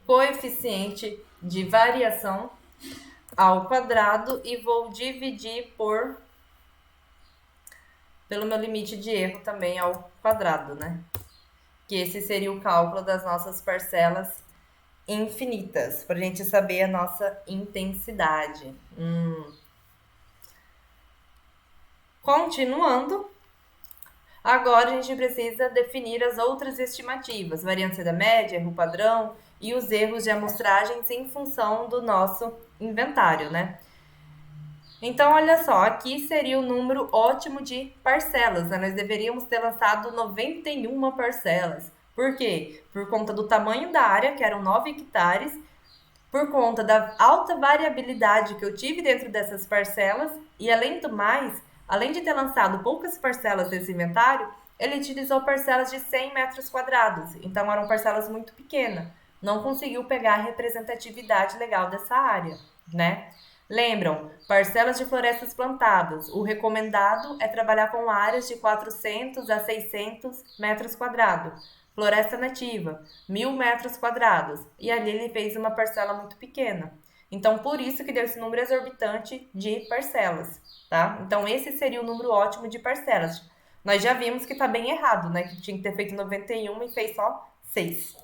coeficiente de variação ao quadrado e vou dividir pelo meu limite de erro também ao quadrado, né? Que esse seria o cálculo das nossas parcelas infinitas, para a gente saber a nossa intensidade. Continuando, agora a gente precisa definir as outras estimativas, variância da média, erro padrão e os erros de amostragens em função do nosso inventário, né? Então, olha só, aqui seria o número ótimo de parcelas, né? Nós deveríamos ter lançado 91 parcelas. Por quê? Por conta do tamanho da área, que eram 9 hectares, por conta da alta variabilidade que eu tive dentro dessas parcelas, e além do mais, além de ter lançado poucas parcelas desse inventário, ele utilizou parcelas de 100 metros quadrados, então eram parcelas muito pequenas. Não conseguiu pegar a representatividade legal dessa área, né? Lembram, parcelas de florestas plantadas. O recomendado é trabalhar com áreas de 400 a 600 metros quadrados. Floresta nativa, 1.000 metros quadrados. E ali ele fez uma parcela muito pequena. Então, por isso que deu esse número exorbitante de parcelas, tá? Então, esse seria o número ótimo de parcelas. Nós já vimos que tá bem errado, né? Que tinha que ter feito 91 e fez só 6.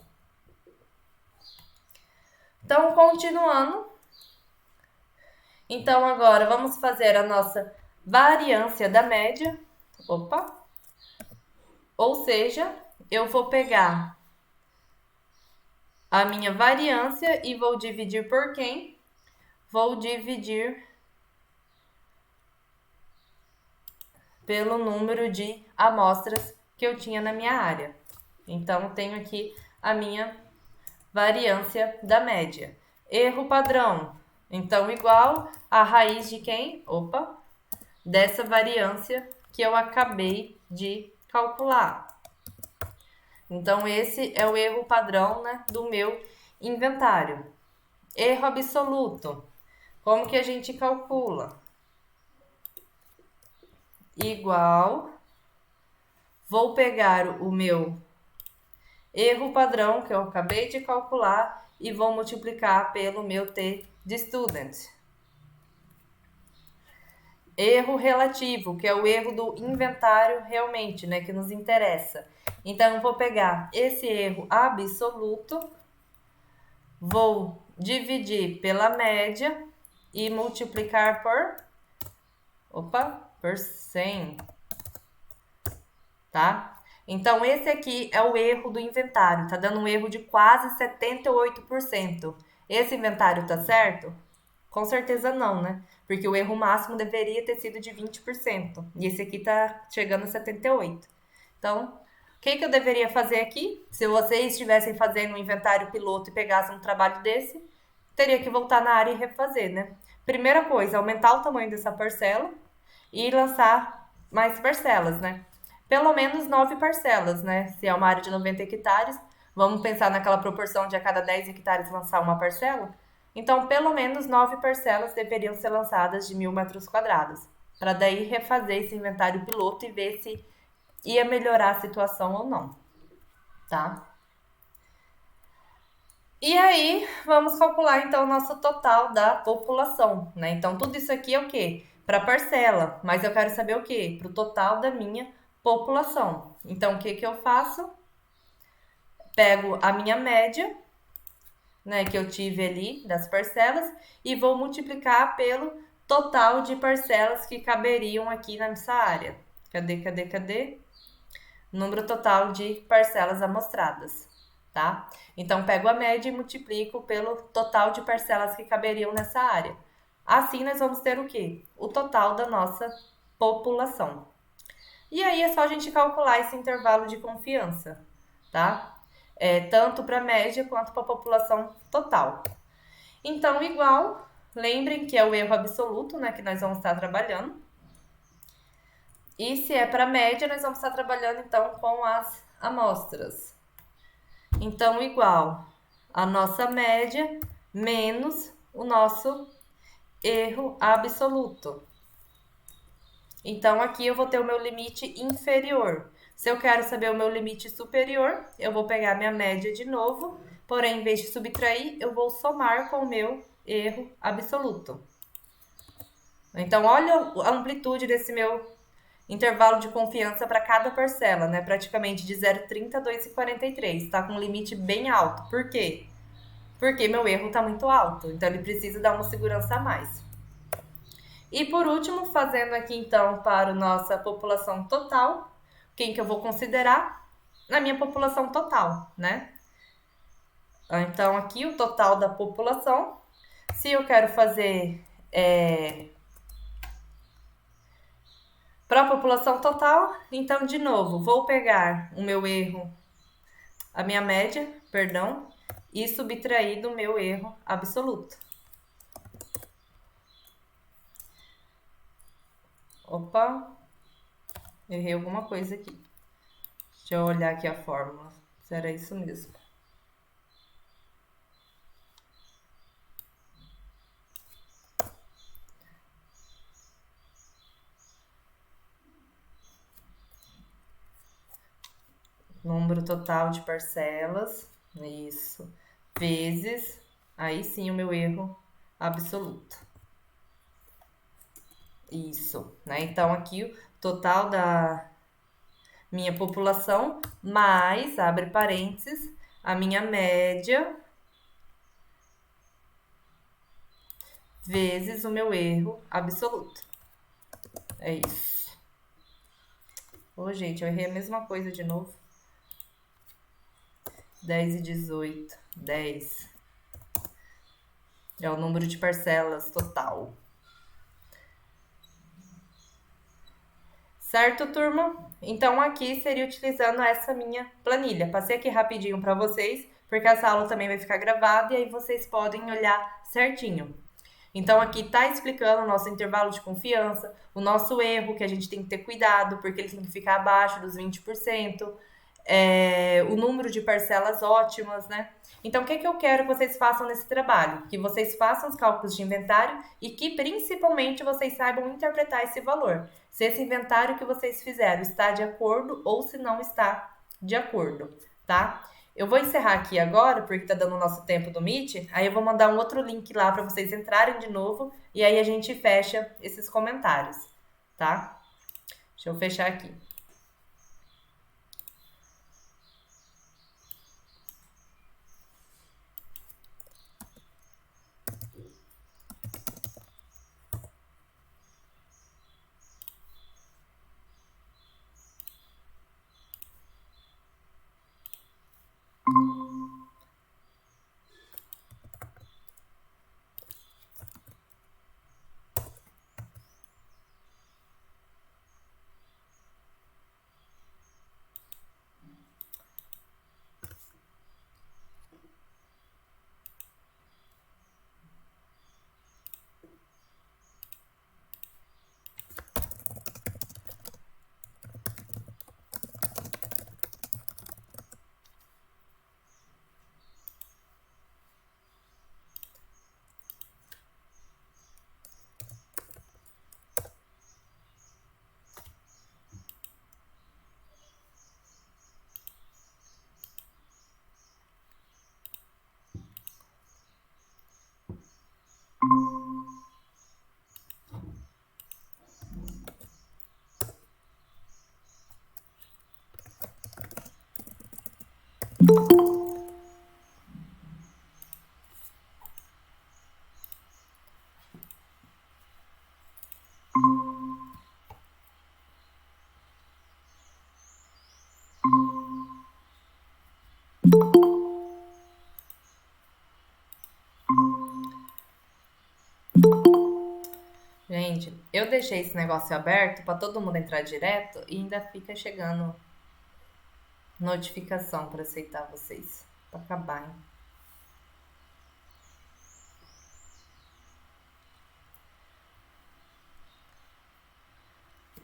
Então, continuando. Então, agora vamos fazer a nossa variância da média. Opa! Ou seja, eu vou pegar a minha variância e vou dividir por quem? Vou dividir pelo número de amostras que eu tinha na minha área. Então, tenho aqui a minha variância da média. Erro padrão. Então, igual a raiz de quem? Opa! Dessa variância que eu acabei de calcular. Então, esse é o erro padrão, né, do meu inventário. Erro absoluto. Como que a gente calcula? Igual. Vou pegar o meu erro padrão, que eu acabei de calcular, e vou multiplicar pelo meu T de student. Erro relativo, que é o erro do inventário realmente, né, que nos interessa. Então, eu vou pegar esse erro absoluto, vou dividir pela média e multiplicar por 100, tá? Então, esse aqui é o erro do inventário, tá dando um erro de quase 78%. Esse inventário tá certo? Com certeza não, né? Porque o erro máximo deveria ter sido de 20%. E esse aqui tá chegando a 78%. Então, o que que eu deveria fazer aqui? Se vocês estivessem fazendo um inventário piloto e pegassem um trabalho desse, teria que voltar na área e refazer, né? Primeira coisa, aumentar o tamanho dessa parcela e lançar mais parcelas, né? Pelo menos 9 parcelas, né? Se é uma área de 90 hectares, vamos pensar naquela proporção de a cada 10 hectares lançar uma parcela? Então, pelo menos 9 parcelas deveriam ser lançadas de 1.000 metros quadrados, para daí refazer esse inventário piloto e ver se ia melhorar a situação ou não, tá? E aí, vamos calcular então o nosso total da população, né? Então, tudo isso aqui é o quê? Para parcela, mas eu quero saber o quê? Para o total da minha população. Então, o que que eu faço? Pego a minha média, né, que eu tive ali das parcelas e vou multiplicar pelo total de parcelas que caberiam aqui nessa área. Cadê? Número total de parcelas amostradas, tá? Então, pego a média e multiplico pelo total de parcelas que caberiam nessa área. Assim, nós vamos ter o quê? O total da nossa população. E aí é só a gente calcular esse intervalo de confiança, tá? Tanto para a média quanto para a população total. Então, igual, lembrem que é o erro absoluto, né, que nós vamos estar trabalhando. E se é para média, nós vamos estar trabalhando então com as amostras. Então, igual a nossa média menos o nosso erro absoluto. Então, aqui eu vou ter o meu limite inferior. Se eu quero saber o meu limite superior, eu vou pegar minha média de novo, porém, em vez de subtrair, eu vou somar com o meu erro absoluto. Então, olha a amplitude desse meu intervalo de confiança para cada parcela, né? Praticamente de 0,30 a 2,43. Está com um limite bem alto. Por quê? Porque meu erro está muito alto. Então, ele precisa dar uma segurança a mais. E por último, fazendo aqui então para a nossa população total, quem que eu vou considerar? Na minha população total, né? Então, aqui o total da população. Se eu quero fazer para a população total, então, de novo, vou pegar o meu erro, a minha média, perdão, e subtrair do meu erro absoluto. Opa, errei alguma coisa aqui. Deixa eu olhar aqui a fórmula. Se era isso mesmo. Número total de parcelas, isso, vezes, aí sim o meu erro absoluto. Isso, né? Então aqui o total da minha população mais, abre parênteses, a minha média vezes o meu erro absoluto. É isso. Ô, gente, eu errei a mesma coisa de novo. 10 e 18. 10. É o número de parcelas total. Certo, turma? Então, aqui seria utilizando essa minha planilha. Passei aqui rapidinho para vocês, porque essa aula também vai ficar gravada e aí vocês podem olhar certinho. Então, aqui está explicando o nosso intervalo de confiança, o nosso erro, que a gente tem que ter cuidado, porque ele tem que ficar abaixo dos 20%, o número de parcelas ótimas, né? Então, o que que eu quero que vocês façam nesse trabalho? Que vocês façam os cálculos de inventário e que, principalmente, vocês saibam interpretar esse valor. Se esse inventário que vocês fizeram está de acordo ou se não está de acordo, tá? Eu vou encerrar aqui agora, porque tá dando o nosso tempo do Meet. Aí eu vou mandar um outro link lá para vocês entrarem de novo e aí a gente fecha esses comentários, tá? Deixa eu fechar aqui. Gente, eu deixei esse negócio aberto para todo mundo entrar direto e ainda fica chegando notificação para aceitar vocês. Para acabar, hein?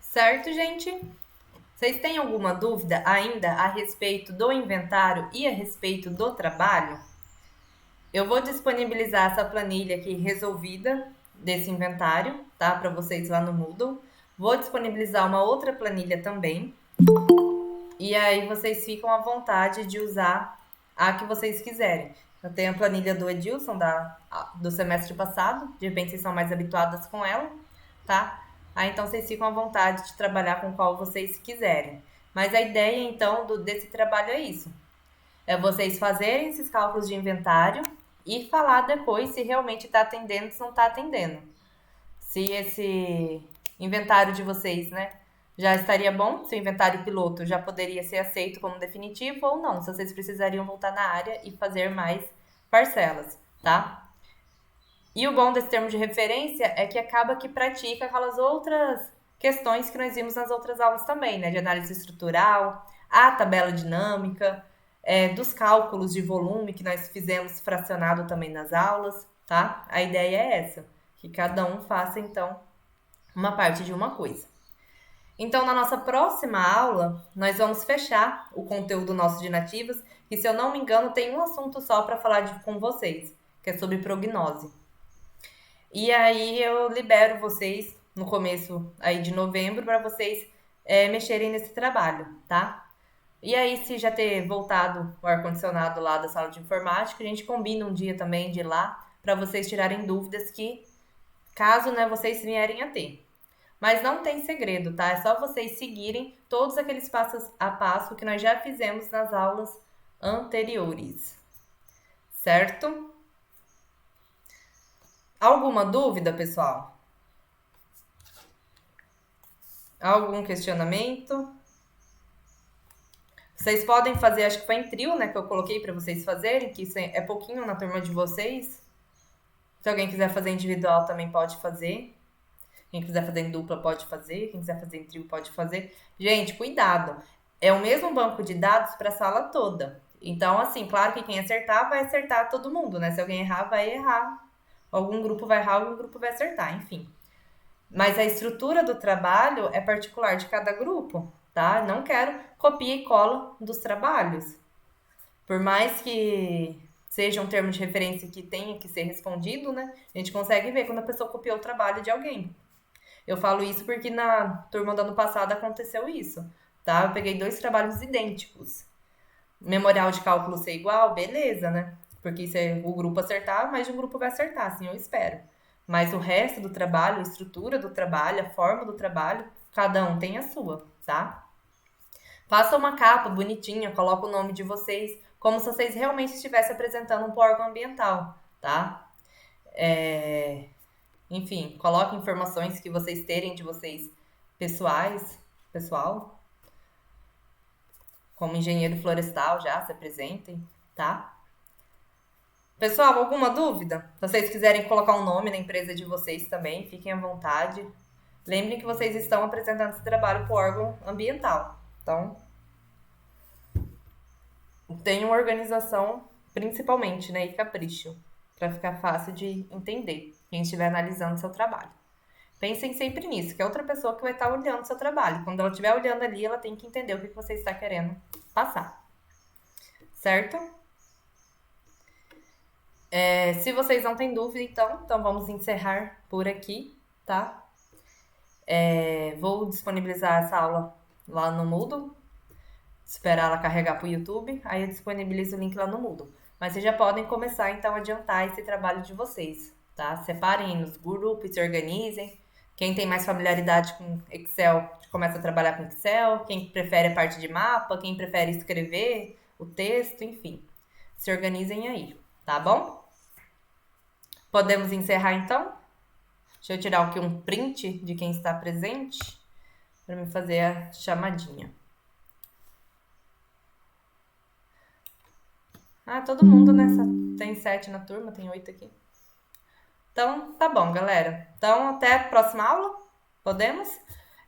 Certo, gente? Vocês têm alguma dúvida ainda a respeito do inventário e a respeito do trabalho? Eu vou disponibilizar essa planilha aqui resolvida desse inventário, tá? Para vocês lá no Moodle. Vou disponibilizar uma outra planilha também. E aí vocês ficam à vontade de usar a que vocês quiserem. Eu tenho a planilha do Edilson do semestre passado, de repente vocês são mais habituadas com ela, tá? Aí então vocês ficam à vontade de trabalhar com qual vocês quiserem. Mas a ideia então desse trabalho é isso. É vocês fazerem esses cálculos de inventário e falar depois se realmente está atendendo, se não está atendendo. Se esse inventário de vocês, né, já estaria bom, se o inventário piloto já poderia ser aceito como definitivo ou não, se vocês precisariam voltar na área e fazer mais parcelas, tá? E o bom desse termo de referência é que acaba que pratica aquelas outras questões que nós vimos nas outras aulas também, né? De análise estrutural, a tabela dinâmica, dos cálculos de volume que nós fizemos fracionado também nas aulas, tá? A ideia é essa, que cada um faça, então, uma parte de uma coisa. Então, na nossa próxima aula, nós vamos fechar o conteúdo nosso de nativas, que, se eu não me engano, tem um assunto só para falar com vocês, que é sobre prognose. E aí eu libero vocês no começo aí de novembro para vocês mexerem nesse trabalho, tá? E aí, se já ter voltado o ar-condicionado lá da sala de informática, a gente combina um dia também de ir lá para vocês tirarem dúvidas que, caso, né, vocês vierem a ter. Mas não tem segredo, tá? É só vocês seguirem todos aqueles passos a passo que nós já fizemos nas aulas anteriores. Certo? Alguma dúvida, pessoal? Algum questionamento? Vocês podem fazer, acho que foi em trio, né, que eu coloquei para vocês fazerem, que isso é pouquinho na turma de vocês. Se alguém quiser fazer individual, também pode fazer. Quem quiser fazer em dupla pode fazer, quem quiser fazer em trio pode fazer. Gente, cuidado. É o mesmo banco de dados para a sala toda. Então, assim, claro que quem acertar vai acertar todo mundo, né? Se alguém errar, vai errar. Algum grupo vai errar, algum grupo vai acertar, enfim. Mas a estrutura do trabalho é particular de cada grupo, tá? Não quero copia e cola dos trabalhos. Por mais que seja um termo de referência que tenha que ser respondido, né? A gente consegue ver quando a pessoa copiou o trabalho de alguém. Eu falo isso porque na turma do ano passado aconteceu isso, tá? Eu peguei 2 trabalhos idênticos. Memorial de cálculo ser igual, beleza, né? Porque se o grupo acertar, mais de um grupo vai acertar, assim eu espero. Mas o resto do trabalho, a estrutura do trabalho, a forma do trabalho, cada um tem a sua, tá? Faça uma capa bonitinha, coloca o nome de vocês, como se vocês realmente estivessem apresentando um órgão ambiental, tá? Enfim, coloque informações que vocês terem de vocês pessoal, como engenheiro florestal já, se apresentem, tá? Pessoal, alguma dúvida? Se vocês quiserem colocar um nome na empresa de vocês também, fiquem à vontade. Lembrem que vocês estão apresentando esse trabalho para o órgão ambiental. Então, tenham organização, principalmente, né? E capricho, para ficar fácil de entender quem estiver analisando seu trabalho. Pensem sempre nisso, que é outra pessoa que vai estar olhando o seu trabalho. Quando ela estiver olhando ali, ela tem que entender o que você está querendo passar. Certo? Se vocês não têm dúvida, então vamos encerrar por aqui, tá? Vou disponibilizar essa aula lá no Moodle, esperar ela carregar para o YouTube, aí eu disponibilizo o link lá no Moodle. Mas vocês já podem começar, então, a adiantar esse trabalho de vocês, tá? Separem nos grupos, se organizem. Quem tem mais familiaridade com Excel, começa a trabalhar com Excel. Quem prefere a parte de mapa, quem prefere escrever o texto, enfim. Se organizem aí, tá bom? Podemos encerrar, então? Deixa eu tirar aqui um print de quem está presente para me fazer a chamadinha. Ah, todo mundo nessa. Tem 7 na turma, tem 8 aqui. Então, tá bom, galera. Então, até a próxima aula. Podemos?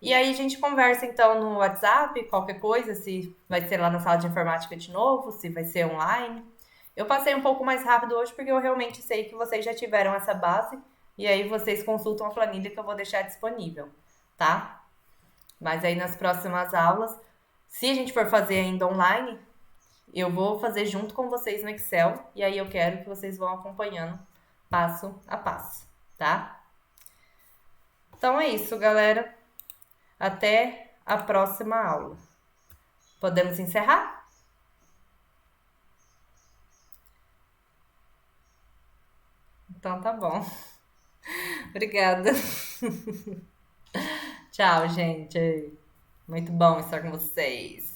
E aí a gente conversa então no WhatsApp, qualquer coisa, se vai ser lá na sala de informática de novo, se vai ser online. Eu passei um pouco mais rápido hoje porque eu realmente sei que vocês já tiveram essa base e aí vocês consultam a planilha que eu vou deixar disponível, tá? Mas aí nas próximas aulas, se a gente for fazer ainda online, eu vou fazer junto com vocês no Excel e aí eu quero que vocês vão acompanhando passo a passo, tá? Então é isso, galera. Até a próxima aula. Podemos encerrar? Então tá bom. Obrigada. Tchau, gente. Muito bom estar com vocês.